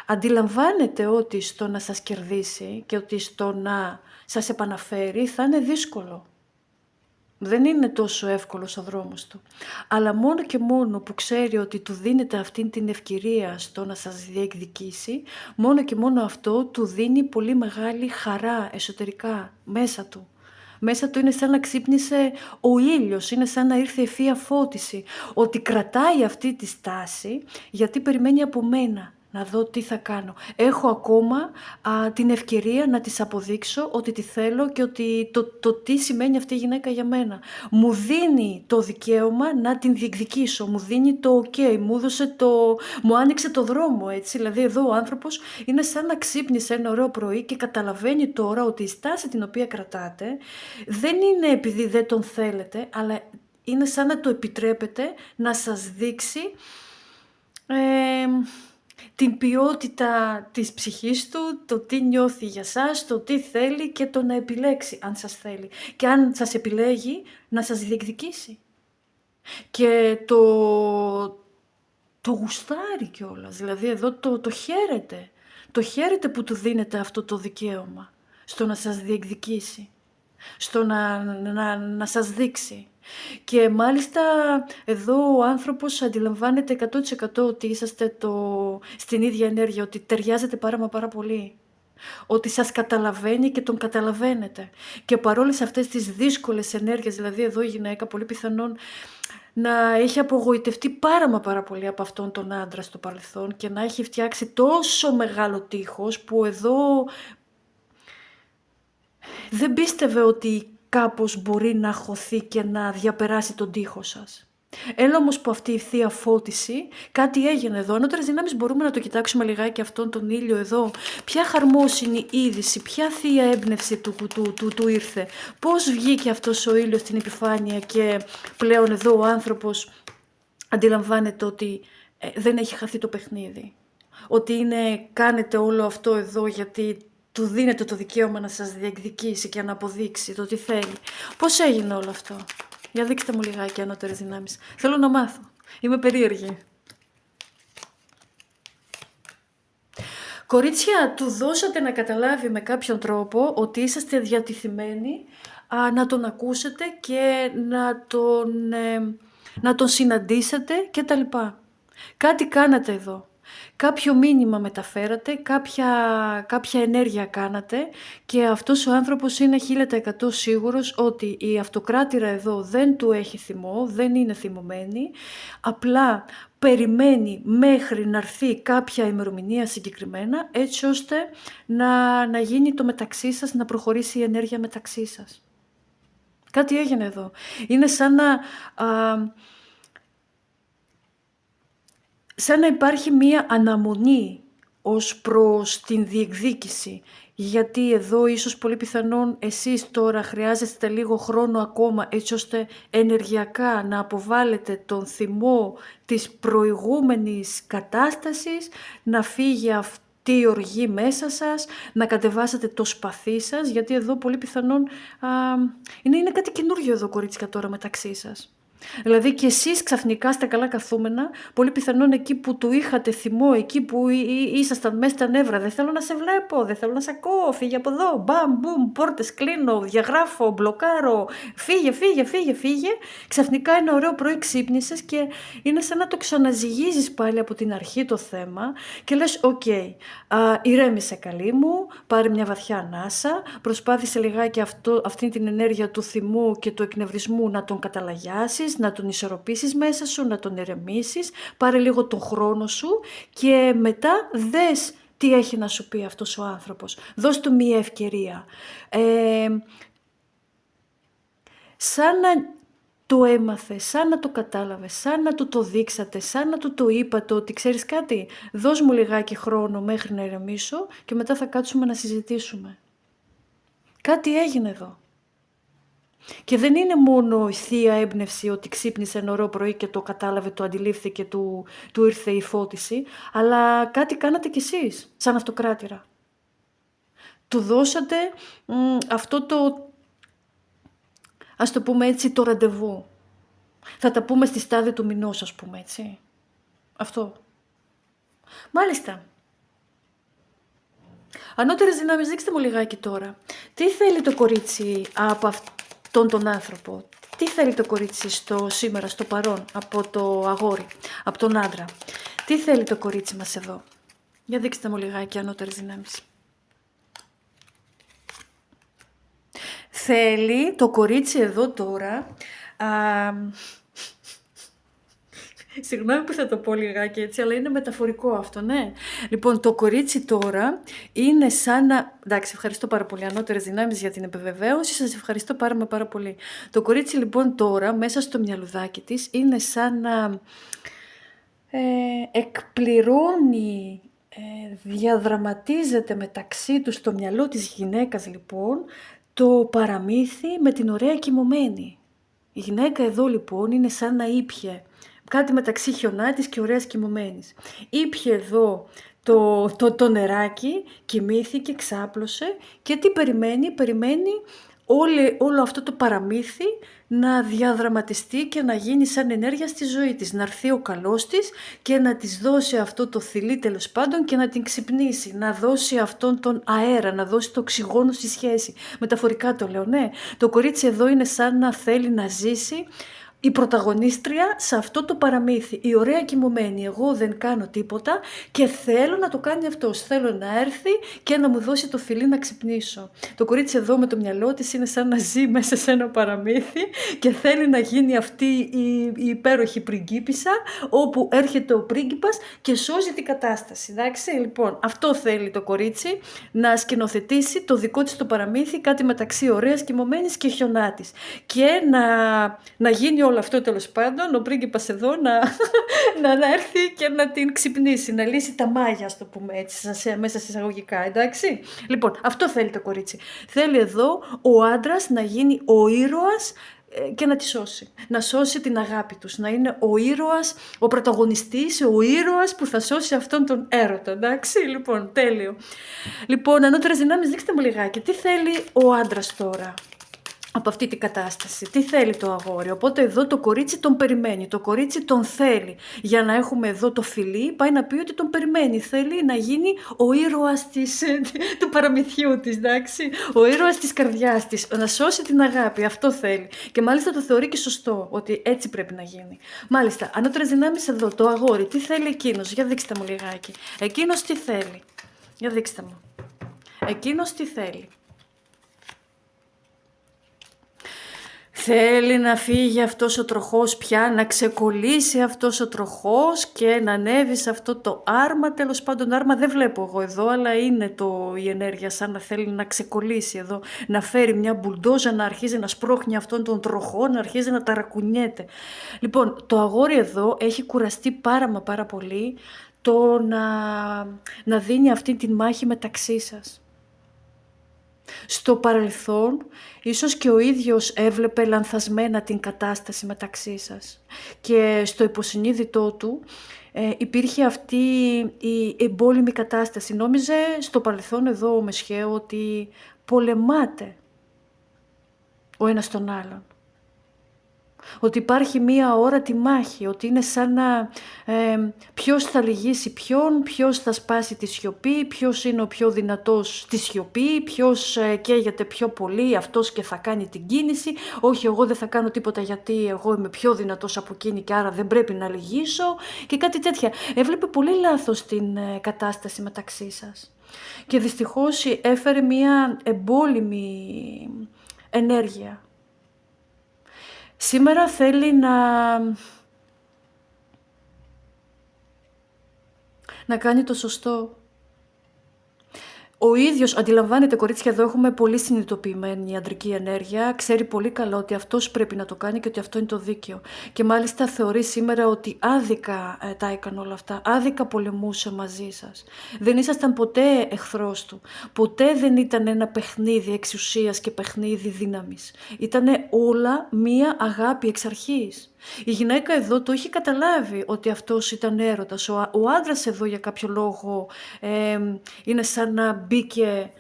Αντιλαμβάνεται ότι στο να σας κερδίσει και ότι στο να σας επαναφέρει θα είναι δύσκολο. Δεν είναι τόσο εύκολος ο δρόμος του. Αλλά μόνο και μόνο που ξέρει ότι του δίνεται αυτή την ευκαιρία στο να σας διεκδικήσει, μόνο και μόνο αυτό του δίνει πολύ μεγάλη χαρά εσωτερικά μέσα του. Μέσα του είναι σαν να ξύπνησε ο ήλιος, είναι σαν να ήρθε ευθεία φώτιση. Ότι κρατάει αυτή τη στάση γιατί περιμένει από μένα να δω τι θα κάνω. Έχω ακόμα την ευκαιρία να της αποδείξω ότι τη θέλω και ότι το τι σημαίνει αυτή η γυναίκα για μένα. Μου δίνει το δικαίωμα να την διεκδικήσω, μου δίνει το ok, μου άνοιξε το δρόμο έτσι. Δηλαδή εδώ ο άνθρωπος είναι σαν να ξύπνησε ένα ωραίο πρωί και καταλαβαίνει τώρα ότι η στάση την οποία κρατάτε δεν είναι επειδή δεν τον θέλετε, αλλά είναι σαν να το επιτρέπετε να σας δείξει την ποιότητα της ψυχής του, το τι νιώθει για σας, το τι θέλει και το να επιλέξει αν σας θέλει. Και αν σας επιλέγει να σας διεκδικήσει. Και το γουστάρει κιόλας, δηλαδή εδώ το χαίρεται. Το χαίρεται που του δίνεται αυτό το δικαίωμα στο να σας διεκδικήσει, στο να σας δείξει. Και μάλιστα εδώ ο άνθρωπος αντιλαμβάνεται 100% ότι είσαστε στην ίδια ενέργεια, ότι ταιριάζετε πάρα πολύ. Ότι σας καταλαβαίνει και τον καταλαβαίνετε. Και παρόλες αυτές τις δύσκολες ενέργειες, δηλαδή εδώ η γυναίκα πολύ πιθανόν να έχει απογοητευτεί πάρα πολύ από αυτόν τον άντρα στο παρελθόν και να έχει φτιάξει τόσο μεγάλο τείχος που εδώ δεν πίστευε ότι κάπως μπορεί να χωθεί και να διαπεράσει τον τοίχο σας. Έλα όμως που αυτή η θεία φώτιση, κάτι έγινε εδώ. Ανώτερες δυνάμεις μπορούμε να το κοιτάξουμε λιγάκι αυτόν τον ήλιο εδώ. Ποια χαρμόσυνη είδηση, ποια θεία έμπνευση του ήρθε. Πώς βγήκε αυτός ο ήλιος στην επιφάνεια και πλέον εδώ ο άνθρωπος αντιλαμβάνεται ότι δεν έχει χαθεί το παιχνίδι. Ότι κάνετε όλο αυτό εδώ γιατί του δίνετε το δικαίωμα να σας διεκδικήσει και να αποδείξει το τι θέλει. Πώς έγινε όλο αυτό? Για δείξτε μου λιγάκι ανώτερες δυνάμεις. Θέλω να μάθω. Είμαι περίεργη. Κορίτσια, του δώσατε να καταλάβει με κάποιον τρόπο ότι είσαστε διατεθειμένοι να τον ακούσετε και να τον συναντήσετε και τα λοιπά. Κάτι κάνατε εδώ. Κάποιο μήνυμα μεταφέρατε, κάποια ενέργεια κάνατε και αυτός ο άνθρωπος είναι 1000% σίγουρος ότι η αυτοκράτηρα εδώ δεν του έχει θυμό, δεν είναι θυμωμένη, απλά περιμένει μέχρι να έρθει κάποια ημερομηνία συγκεκριμένα, έτσι ώστε να γίνει το μεταξύ σας, να προχωρήσει η ενέργεια μεταξύ σας. Κάτι έγινε εδώ. Είναι σαν να υπάρχει μία αναμονή ως προς την διεκδίκηση. Γιατί εδώ ίσως πολύ πιθανόν εσείς τώρα χρειάζεστε λίγο χρόνο ακόμα έτσι ώστε ενεργειακά να αποβάλλετε τον θυμό της προηγούμενης κατάστασης, να φύγει αυτή η οργή μέσα σας, να κατεβάσετε το σπαθί σας, γιατί εδώ πολύ πιθανόν είναι κάτι καινούργιο εδώ κορίτσια τώρα μεταξύ σας. Δηλαδή και εσείς ξαφνικά στα καλά καθούμενα, πολύ πιθανόν εκεί που του είχατε θυμό, εκεί που ήσασταν μέσα στα νεύρα, δεν θέλω να σε βλέπω, δεν θέλω να σε ακούω, φύγε από εδώ, μπαμ, μπουμ, πόρτες κλείνω, διαγράφω, μπλοκάρω, φύγε. Ξαφνικά ένα ωραίο πρωί ξύπνησες και είναι σαν να το ξαναζυγίζεις πάλι από την αρχή το θέμα και λες οκ, ηρέμησε καλή μου, πάρε μια βαθιά ανάσα, προσπάθησε λιγάκι αυτή την ενέργεια του θυμού και του εκνευρισμού να τον καταλαγιάσεις, να τον ισορροπήσεις μέσα σου, να τον ηρεμήσεις, πάρε λίγο τον χρόνο σου και μετά δες τι έχει να σου πει αυτός ο άνθρωπος. Δώσ' του μία ευκαιρία. Σαν να το έμαθε, σαν να το κατάλαβε, σαν να του το δείξατε, σαν να του το είπατε ότι ξέρεις κάτι, δώσ' μου λιγάκι χρόνο μέχρι να ηρεμήσω και μετά θα κάτσουμε να συζητήσουμε. Κάτι έγινε εδώ. Και δεν είναι μόνο η θεία έμπνευση ότι ξύπνησε ένα ωραίο πρωί και το κατάλαβε, το αντιλήφθηκε, του ήρθε η φώτιση, αλλά κάτι κάνατε κι εσείς, σαν αυτοκράτηρα. Του δώσατε αυτό το, ας το πούμε έτσι, το ραντεβού. Θα τα πούμε στη στάδια του μηνός, ας πούμε έτσι. Αυτό. Μάλιστα. Ανώτερες δυνάμεις, δείξτε μου λιγάκι τώρα. Τι θέλει το κορίτσι από τον άνθρωπο? Τι θέλει το κορίτσι σήμερα, στο παρόν, από το αγόρι, από τον άντρα? Τι θέλει το κορίτσι μας εδώ? Για δείξτε μου λιγάκι ανώτερες δυνάμεις. Θέλει το κορίτσι εδώ τώρα... Συγγνώμη που θα το πω λιγάκι έτσι, αλλά είναι μεταφορικό αυτό, ναι. Λοιπόν, το κορίτσι τώρα είναι σαν να... Εντάξει, ευχαριστώ πάρα πολύ, ανώτερες δυνάμεις, για την επιβεβαίωση. Σας ευχαριστώ πάρα πολύ. Το κορίτσι λοιπόν τώρα, μέσα στο μυαλουδάκι της, είναι σαν να εκπληρώνει, διαδραματίζεται μεταξύ του στο μυαλό της γυναίκας λοιπόν, το παραμύθι με την ωραία κοιμωμένη. Η γυναίκα εδώ λοιπόν είναι σαν να ήπιε κάτι μεταξύ χιονάτης και ωραίας κοιμωμένης. Ήπιε εδώ το νεράκι, κοιμήθηκε, ξάπλωσε και τι περιμένει? Περιμένει όλο αυτό το παραμύθι να διαδραματιστεί και να γίνει σαν ενέργεια στη ζωή της. Να έρθει ο καλός της και να της δώσει αυτό το θηλύ τέλος πάντων και να την ξυπνήσει. Να δώσει αυτόν τον αέρα, να δώσει το οξυγόνο στη σχέση. Μεταφορικά το λέω, ναι. Το κορίτσι εδώ είναι σαν να θέλει να ζήσει η πρωταγωνίστρια σε αυτό το παραμύθι, η ωραία κοιμωμένη. Εγώ δεν κάνω τίποτα και θέλω να το κάνει αυτός. Θέλω να έρθει και να μου δώσει το φιλί να ξυπνήσω. Το κορίτσι εδώ με το μυαλό της είναι σαν να ζει μέσα σε ένα παραμύθι και θέλει να γίνει αυτή η υπέροχη πριγκίπισσα, όπου έρχεται ο πρίγκιπας και σώζει την κατάσταση. Εντάξει, λοιπόν, αυτό θέλει το κορίτσι, να σκηνοθετήσει το δικό της το παραμύθι, κάτι μεταξύ ωραίας κοιμωμένης και χιονάτης. Και να γίνει όλο αυτό τέλος πάντων, ο πρίγκιπας εδώ να έρθει και να την ξυπνήσει, να λύσει τα μάγια, ας το πούμε έτσι, μέσα σε εισαγωγικά, εντάξει. Λοιπόν, αυτό θέλει το κορίτσι. Θέλει εδώ ο άντρας να γίνει ο ήρωας και να τη σώσει. Να σώσει την αγάπη τους, να είναι ο ήρωας, ο πρωταγωνιστής, ο ήρωας που θα σώσει αυτόν τον έρωτα, εντάξει. Λοιπόν, τέλειο. Λοιπόν, ανώτερες δυνάμεις, δείξτε μου λιγάκι, τι θέλει ο άντρας τώρα από αυτή την κατάσταση. Τι θέλει το αγόρι? Οπότε εδώ το κορίτσι τον περιμένει, το κορίτσι τον θέλει. Για να έχουμε εδώ το φιλί, πάει να πει ότι τον περιμένει. Θέλει να γίνει ο ήρωας του παραμυθιού της, εντάξει. Ο ήρωας της καρδιάς της, να σώσει την αγάπη, αυτό θέλει. Και μάλιστα το θεωρεί και σωστό, ότι έτσι πρέπει να γίνει. Μάλιστα, ανώτερες δυνάμεις εδώ, το αγόρι, τι θέλει εκείνος? Για δείξτε μου λιγάκι. Εκείνος τι θέλει? Για δείξτε μου. Εκείνος τι θέλει? Θέλει να φύγει αυτός ο τροχός πια, να ξεκολλήσει αυτός ο τροχός και να ανέβει σε αυτό το άρμα, τέλος πάντων άρμα δεν βλέπω εγώ εδώ, αλλά είναι η ενέργεια σαν να θέλει να ξεκολλήσει εδώ, να φέρει μια μπουλντόζα, να αρχίζει να σπρώχνει αυτόν τον τροχό, να αρχίζει να ταρακουνιέται. Λοιπόν, το αγόρι εδώ έχει κουραστεί πάρα πολύ να δίνει αυτή τη μάχη μεταξύ σας. Στο παρελθόν, ίσως και ο ίδιος έβλεπε λανθασμένα την κατάσταση μεταξύ σας και στο υποσυνείδητό του υπήρχε αυτή η εμπόλεμη κατάσταση. Νόμιζε στο παρελθόν εδώ ο Μεσχαίο ότι πολεμάτε ο ένας τον άλλον. Ότι υπάρχει μία αόρατη μάχη, ότι είναι σαν να ποιος θα λυγίσει ποιον, ποιος θα σπάσει τη σιωπή, ποιος είναι ο πιο δυνατός στη σιωπή, ποιος καίγεται πιο πολύ, αυτός και θα κάνει την κίνηση. Όχι, εγώ δεν θα κάνω τίποτα γιατί εγώ είμαι πιο δυνατός από εκείνη και άρα δεν πρέπει να λυγίσω και κάτι τέτοια. Έβλεπε πολύ λάθος την κατάσταση μεταξύ σας και δυστυχώς έφερε μία εμπόλεμη ενέργεια. Σήμερα θέλει να κάνει το σωστό. Ο ίδιος αντιλαμβάνεται, κορίτσια, εδώ έχουμε πολύ συνειδητοποιημένη αντρική ενέργεια, ξέρει πολύ καλά ότι αυτός πρέπει να το κάνει και ότι αυτό είναι το δίκαιο. Και μάλιστα θεωρεί σήμερα ότι άδικα τα έκανε όλα αυτά, άδικα πολεμούσε μαζί σας. Δεν ήσασταν ποτέ εχθρός του, ποτέ δεν ήταν ένα παιχνίδι εξουσίας και παιχνίδι δύναμης. Ήτανε όλα μία αγάπη εξ αρχής. Η γυναίκα εδώ το είχε καταλάβει ότι αυτός ήταν έρωτας. Ο άντρας εδώ για κάποιο λόγο είναι σαν να μπήκε,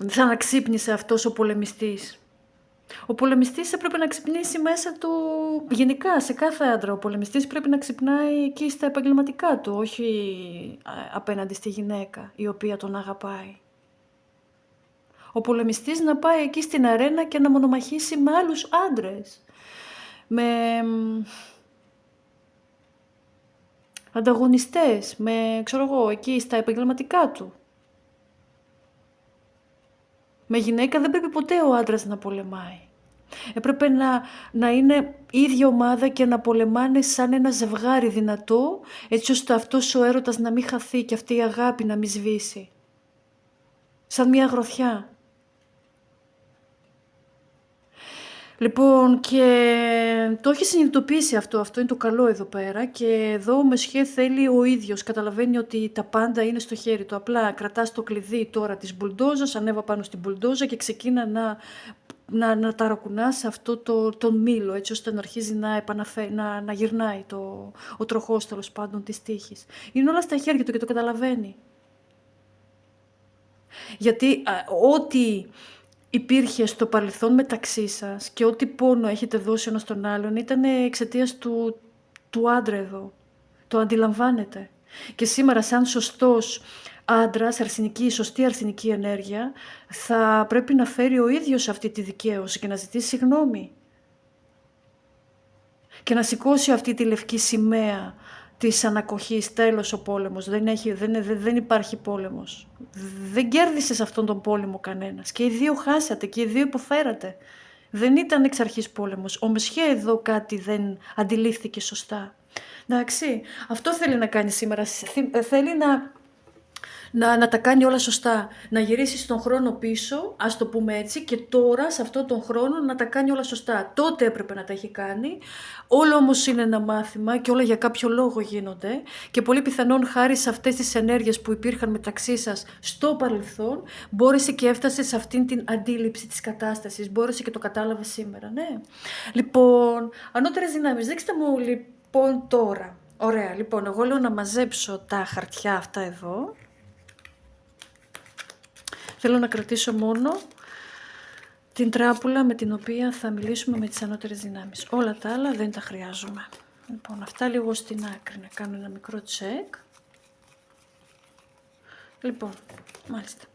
σαν να ξύπνησε αυτός ο πολεμιστής. Ο πολεμιστής έπρεπε να ξυπνήσει μέσα του, γενικά σε κάθε άντρα ο πολεμιστής πρέπει να ξυπνάει εκεί στα επαγγελματικά του, όχι απέναντι στη γυναίκα η οποία τον αγαπάει. Ο πολεμιστής να πάει εκεί στην αρένα και να μονομαχήσει με άλλους άντρες, με ανταγωνιστές, εκεί στα επαγγελματικά του. Με γυναίκα δεν πρέπει ποτέ ο άντρας να πολεμάει. Έπρεπε να είναι ίδια ομάδα και να πολεμάνε σαν ένα ζευγάρι δυνατό, έτσι ώστε αυτός ο έρωτας να μην χαθεί και αυτή η αγάπη να μην σβήσει. Σαν μια γροθιά. Λοιπόν, και το έχει συνειδητοποιήσει αυτό είναι το καλό εδώ πέρα και εδώ ο Μεσχέ θέλει ο ίδιος, καταλαβαίνει ότι τα πάντα είναι στο χέρι του, απλά κρατάς το κλειδί τώρα της μπουλντόζας, ανέβα πάνω στην μπουλντόζα και ξεκίνα να ταρακουνάς αυτό τον μήλο, έτσι ώστε να αρχίζει να γυρνάει ο τροχός τέλος πάντων της τύχης. Είναι όλα στα χέρια του και το καταλαβαίνει. Γιατί ό,τι υπήρχε στο παρελθόν μεταξύ σας και ό,τι πόνο έχετε δώσει ένας τον άλλον ήταν εξαιτίας του άντρα εδώ. Το αντιλαμβάνετε. Και σήμερα σαν σωστός άντρας, σωστή αρσενική ενέργεια, θα πρέπει να φέρει ο ίδιος αυτή τη δικαίωση και να ζητήσει συγγνώμη. Και να σηκώσει αυτή τη λευκή σημαία της ανακοχής, τέλος ο πόλεμος, δεν υπάρχει πόλεμος. Δεν κέρδισε σε αυτόν τον πόλεμο κανένας και οι δύο χάσατε και οι δύο υποφέρατε. Δεν ήταν εξ αρχής πόλεμος. Ο Μεσχέ εδώ κάτι δεν αντιλήφθηκε σωστά. Εντάξει, αυτό θέλει να κάνει σήμερα, θέλει να τα κάνει όλα σωστά, να γυρίσει στον χρόνο πίσω, ας το πούμε έτσι, και τώρα σε αυτόν τον χρόνο να τα κάνει όλα σωστά. Τότε έπρεπε να τα έχει κάνει, όλο όμως είναι ένα μάθημα και όλα για κάποιο λόγο γίνονται και πολύ πιθανόν χάρη σε αυτές τις ενέργειες που υπήρχαν μεταξύ σας στο παρελθόν, μπόρεσε και έφτασε σε αυτήν την αντίληψη της κατάστασης, μπόρεσε και το κατάλαβε σήμερα, ναι. Λοιπόν, ανώτερες δυνάμεις, δείξτε μου λοιπόν τώρα. Ωραία, λοιπόν, εγώ λέω να μαζέψω τα χαρτιά αυτά εδώ. Θέλω να κρατήσω μόνο την τράπουλα με την οποία θα μιλήσουμε με τις ανώτερες δυνάμεις. Όλα τα άλλα δεν τα χρειάζομαι. Λοιπόν, αυτά λίγο στην άκρη, να κάνω ένα μικρό τσεκ. Λοιπόν, μάλιστα.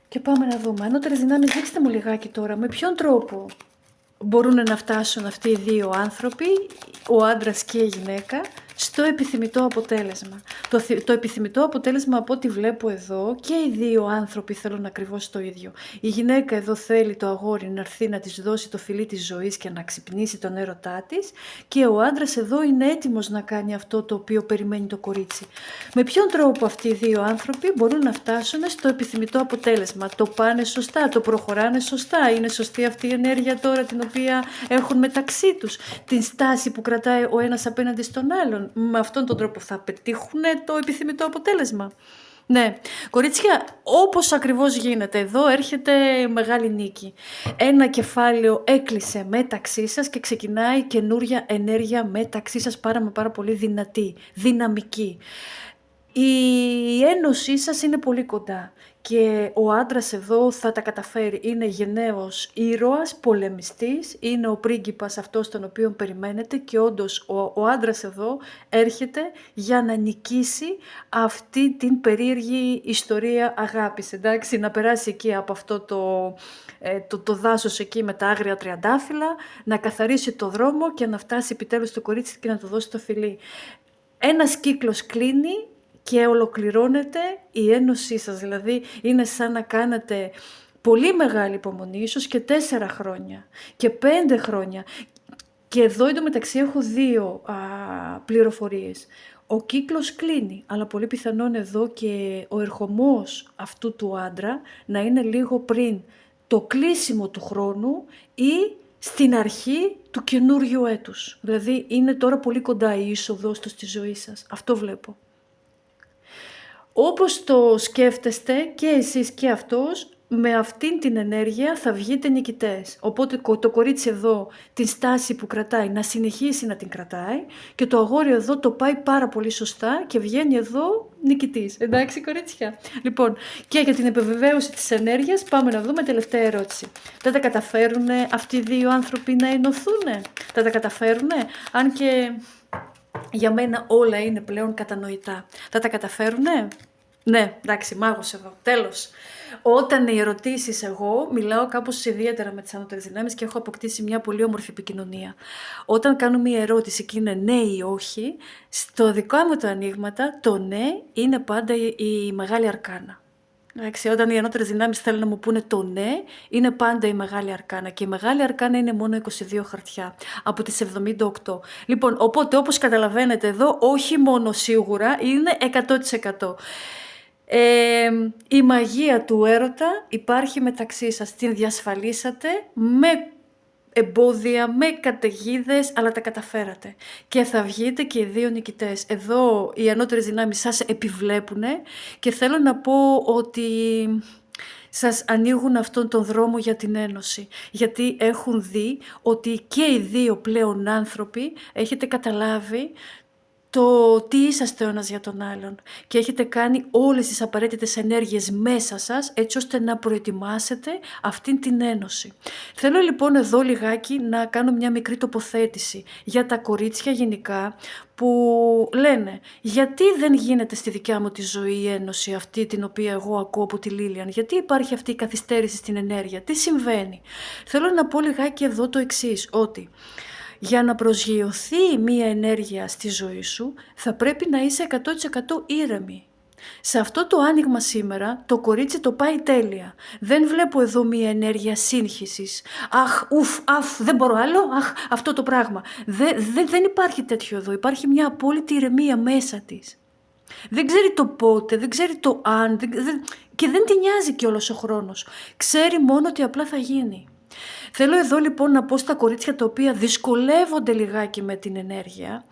Και πάμε να δούμε. Ανώτερες δυνάμεις, δείξτε μου λιγάκι τώρα, με ποιον τρόπο μπορούν να φτάσουν αυτοί οι δύο άνθρωποι, ο άντρας και η γυναίκα, στο επιθυμητό αποτέλεσμα. Το επιθυμητό αποτέλεσμα, από ό,τι βλέπω εδώ, και οι δύο άνθρωποι θέλουν ακριβώς το ίδιο. Η γυναίκα εδώ θέλει το αγόρι να έρθει να της δώσει το φιλί της ζωής και να ξυπνήσει τον έρωτά της, και ο άντρας εδώ είναι έτοιμος να κάνει αυτό το οποίο περιμένει το κορίτσι. Με ποιον τρόπο αυτοί οι δύο άνθρωποι μπορούν να φτάσουν στο επιθυμητό αποτέλεσμα? Το πάνε σωστά, το προχωράνε σωστά, είναι σωστή αυτή η ενέργεια τώρα την οποία έχουν μεταξύ τους, την στάση που κρατάει ο ένας απέναντι στον άλλον? Με αυτόν τον τρόπο θα πετύχουν το επιθυμητό αποτέλεσμα. Ναι, κορίτσια, όπως ακριβώς γίνεται, εδώ έρχεται μεγάλη νίκη. Ένα κεφάλαιο έκλεισε μεταξύ σας και ξεκινάει καινούρια ενέργεια μεταξύ σας, πάρα πολύ δυνατή, δυναμική. Η ένωσή σας είναι πολύ κοντά και ο άντρας εδώ θα τα καταφέρει. Είναι γενναίος ήρωας, πολεμιστής, είναι ο πρίγκιπας αυτός τον οποίο περιμένετε, και όντως ο άντρας εδώ έρχεται για να νικήσει αυτή την περίεργη ιστορία αγάπης, εντάξει, να περάσει εκεί από αυτό το δάσος εκεί με τα άγρια τριαντάφυλλα, να καθαρίσει το δρόμο και να φτάσει επιτέλους στο κορίτσι και να του δώσει το φιλί. Ένας κύκλος κλείνει και ολοκληρώνεται η ένωσή σας, δηλαδή είναι σαν να κάνατε πολύ μεγάλη υπομονή, ίσως και 4 χρόνια και 5 χρόνια. Και εδώ εντωμεταξύ έχω 2 πληροφορίες. Ο κύκλος κλείνει, αλλά πολύ πιθανόν εδώ και ο ερχομός αυτού του άντρα να είναι λίγο πριν το κλείσιμο του χρόνου ή στην αρχή του καινούριου έτους. Δηλαδή είναι τώρα πολύ κοντά η είσοδός του στη ζωή σας. Αυτό βλέπω. Όπως το σκέφτεστε και εσείς και αυτός, με αυτήν την ενέργεια θα βγείτε νικητές. Οπότε το κορίτσι εδώ την στάση που κρατάει να συνεχίσει να την κρατάει, και το αγόρι εδώ το πάει πάρα πολύ σωστά και βγαίνει εδώ νικητής. Εντάξει κορίτσια? Λοιπόν, και για την επιβεβαίωση της ενέργειας πάμε να δούμε τελευταία ερώτηση. Θα τα καταφέρουν αυτοί οι δύο άνθρωποι να ενωθούν? Θα τα καταφέρουν? Αν και για μένα όλα είναι πλέον κατανοητά. Θα τα καταφέρουνε? Ναι, εντάξει, μάγος εδώ. Τέλος. Όταν οι ερωτήσεις, εγώ μιλάω κάπως ιδιαίτερα με τις ανώτερες δυνάμεις και έχω αποκτήσει μια πολύ όμορφη επικοινωνία. Όταν κάνω μια ερώτηση και είναι ναι ή όχι, στο δικό μου τα ανοίγματα το ναι είναι πάντα η μεγάλη αρκάνα. Εντάξει, όταν οι ανώτερες δυνάμεις θέλουν να μου πούνε το ναι, είναι πάντα η μεγάλη αρκάνα, και η μεγάλη αρκάνα είναι μόνο 22 χαρτιά από τις 78. Λοιπόν, οπότε όπως καταλαβαίνετε εδώ, όχι μόνο σίγουρα, είναι 100%. Η μαγεία του έρωτα υπάρχει μεταξύ σας, την διασφαλίσατε με εμπόδια, με καταιγίδες, αλλά τα καταφέρατε και θα βγείτε και οι δύο νικητές. Εδώ οι ανώτερες δυνάμεις σας επιβλέπουνε και θέλω να πω ότι σας ανοίγουν αυτόν τον δρόμο για την ένωση, γιατί έχουν δει ότι και οι δύο πλέον άνθρωποι έχετε καταλάβει το τι είσαστε ο ένας για τον άλλον και έχετε κάνει όλες τις απαραίτητες ενέργειες μέσα σας έτσι ώστε να προετοιμάσετε αυτήν την ένωση. Θέλω λοιπόν εδώ λιγάκι να κάνω μια μικρή τοποθέτηση για τα κορίτσια γενικά που λένε γιατί δεν γίνεται στη δικιά μου τη ζωή η ένωση αυτή την οποία εγώ ακούω από τη Λίλιαν, γιατί υπάρχει αυτή η καθυστέρηση στην ενέργεια, τι συμβαίνει? Θέλω να πω λιγάκι εδώ το εξής, ότι για να προσγειωθεί μία ενέργεια στη ζωή σου θα πρέπει να είσαι 100% ήρεμη. Σε αυτό το άνοιγμα σήμερα το κορίτσι το πάει τέλεια. Δεν βλέπω εδώ μία ενέργεια σύγχυσης. Αχ, δεν μπορώ άλλο, αυτό το πράγμα. Δεν υπάρχει τέτοιο εδώ, υπάρχει μια απόλυτη ηρεμία μέσα της. Δεν ξέρει το πότε, δεν ξέρει το αν και δεν τη νοιάζει και όλος ο χρόνος. Ξέρει μόνο ότι απλά θα γίνει. Θέλω εδώ λοιπόν να πω στα κορίτσια τα οποία δυσκολεύονται λιγάκι με την ενέργεια,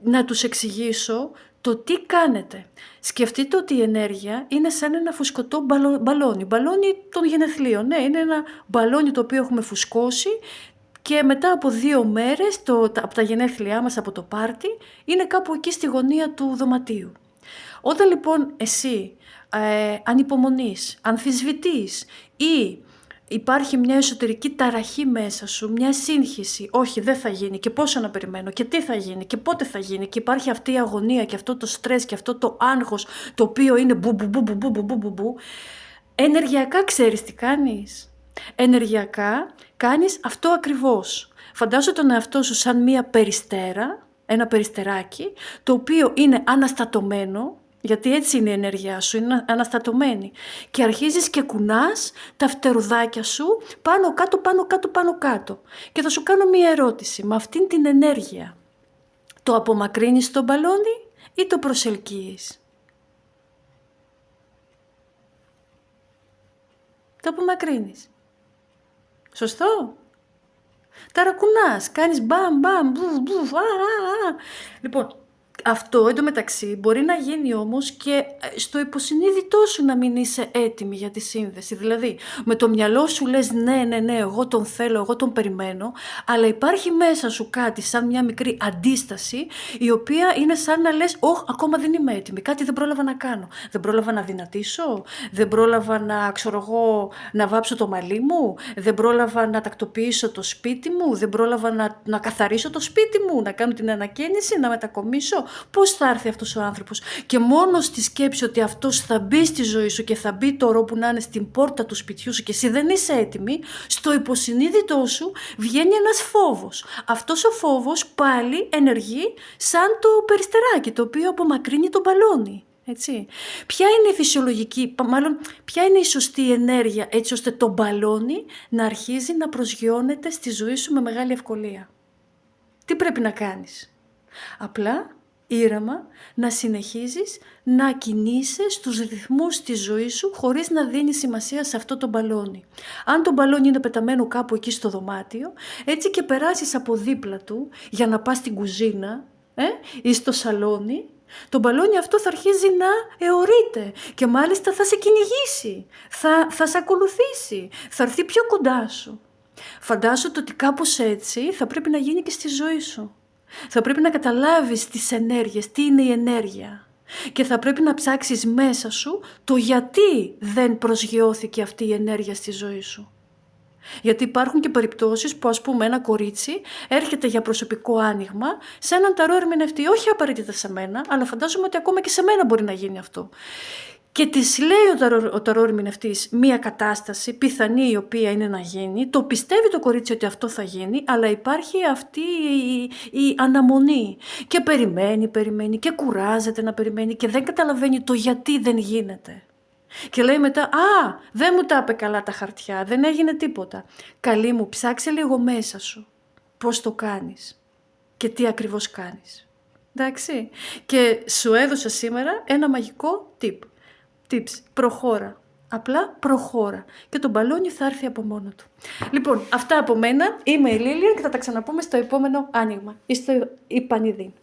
να τους εξηγήσω το τι κάνετε. Σκεφτείτε ότι η ενέργεια είναι σαν ένα φουσκωτό μπαλόνι των γενεθλίων. Ναι, είναι ένα μπαλόνι το οποίο έχουμε φουσκώσει και μετά από 2 μέρες από τα γενέθλιά μας, από το πάρτι, είναι κάπου εκεί στη γωνία του δωματίου. Όταν λοιπόν εσύ ανυπομονείς, αμφισβητείς ή υπάρχει μια εσωτερική ταραχή μέσα σου, μια σύγχυση, όχι δεν θα γίνει και πόσο να περιμένω και τι θα γίνει και πότε θα γίνει, και υπάρχει αυτή η αγωνία και αυτό το στρες και αυτό το άγχος το οποίο είναι μπου, ενεργειακά ξέρεις τι κάνεις? Ενεργειακά κάνεις αυτό ακριβώς. Φαντάσου τον εαυτό σου σαν μια περιστέρα, ένα περιστεράκι, το οποίο είναι αναστατωμένο, γιατί έτσι είναι η ενέργειά σου, είναι αναστατωμένη. Και αρχίζεις και κουνάς τα φτερουδάκια σου πάνω κάτω, πάνω κάτω, πάνω κάτω. Και θα σου κάνω μια ερώτηση. Με αυτήν την ενέργεια, το απομακρύνεις το μπαλόνι ή το προσελκύεις? Το απομακρύνεις. Σωστό? Ταρακουνάς, κάνεις μπαμ, μπαμ, μπουφ, Λοιπόν, αυτό εντωμεταξύ μπορεί να γίνει όμως και στο υποσυνείδητό σου να μην είσαι έτοιμη για τη σύνδεση. Δηλαδή, με το μυαλό σου λες ναι, εγώ τον θέλω, εγώ τον περιμένω, αλλά υπάρχει μέσα σου κάτι σαν μια μικρή αντίσταση, η οποία είναι σαν να λες ακόμα δεν είμαι έτοιμη, κάτι δεν πρόλαβα να κάνω. Δεν πρόλαβα να δυνατήσω, δεν πρόλαβα να βάψω το μαλλί μου, δεν πρόλαβα να τακτοποιήσω το σπίτι μου, δεν πρόλαβα να καθαρίσω το σπίτι μου, να κάνω την ανακαίνιση, να μετακομίσω. Πώς θα έρθει αυτός ο άνθρωπος? Και μόνο στη σκέψη ότι αυτός θα μπει στη ζωή σου και θα μπει τώρα που να είναι στην πόρτα του σπιτιού σου και εσύ δεν είσαι έτοιμη, στο υποσυνείδητό σου βγαίνει ένας φόβος. Αυτός ο φόβος πάλι ενεργεί σαν το περιστεράκι το οποίο απομακρύνει το μπαλόνι. Έτσι. Ποια είναι η φυσιολογική, μάλλον ποια είναι η σωστή ενέργεια έτσι ώστε το μπαλόνι να αρχίζει να προσγειώνεται στη ζωή σου με μεγάλη ευκολία? Τι πρέπει να κάνεις? Απλά ήρεμα να συνεχίζεις να κινείσαι στους ρυθμούς της ζωής σου χωρίς να δίνεις σημασία σε αυτό το μπαλόνι. Αν το μπαλόνι είναι πεταμένο κάπου εκεί στο δωμάτιο, έτσι και περάσεις από δίπλα του για να πας στην κουζίνα ή στο σαλόνι, το μπαλόνι αυτό θα αρχίζει να αιωρείται και μάλιστα θα σε κυνηγήσει, θα σε ακολουθήσει, θα έρθει πιο κοντά σου. Φαντάσου ότι κάπως έτσι θα πρέπει να γίνει και στη ζωή σου. Θα πρέπει να καταλάβεις τις ενέργειες, τι είναι η ενέργεια. Και θα πρέπει να ψάξεις μέσα σου το γιατί δεν προσγειώθηκε αυτή η ενέργεια στη ζωή σου. Γιατί υπάρχουν και περιπτώσεις που, ας πούμε, ένα κορίτσι έρχεται για προσωπικό άνοιγμα σε έναν ταρό ερμηνευτή, όχι απαραίτητα σε μένα, αλλά φαντάζομαι ότι ακόμα και σε μένα μπορεί να γίνει αυτό. Και της λέει ο ταρό ερμηνευτής μία κατάσταση πιθανή η οποία είναι να γίνει, το πιστεύει το κορίτσι ότι αυτό θα γίνει, αλλά υπάρχει αυτή η αναμονή και περιμένει και κουράζεται να περιμένει και δεν καταλαβαίνει το γιατί δεν γίνεται. Και λέει μετά, δεν μου τα είπε καλά τα χαρτιά, δεν έγινε τίποτα. Καλή μου, ψάξε λίγο μέσα σου πώς το κάνεις και τι ακριβώς κάνεις. Εντάξει, και σου έδωσα σήμερα ένα μαγικό tips, προχώρα. Απλά προχώρα και το μπαλόνι θα έρθει από μόνο του. Λοιπόν, αυτά από μένα. Είμαι η Λίλια και θα τα ξαναπούμε στο επόμενο άνοιγμα ή στο Ιπανιδί.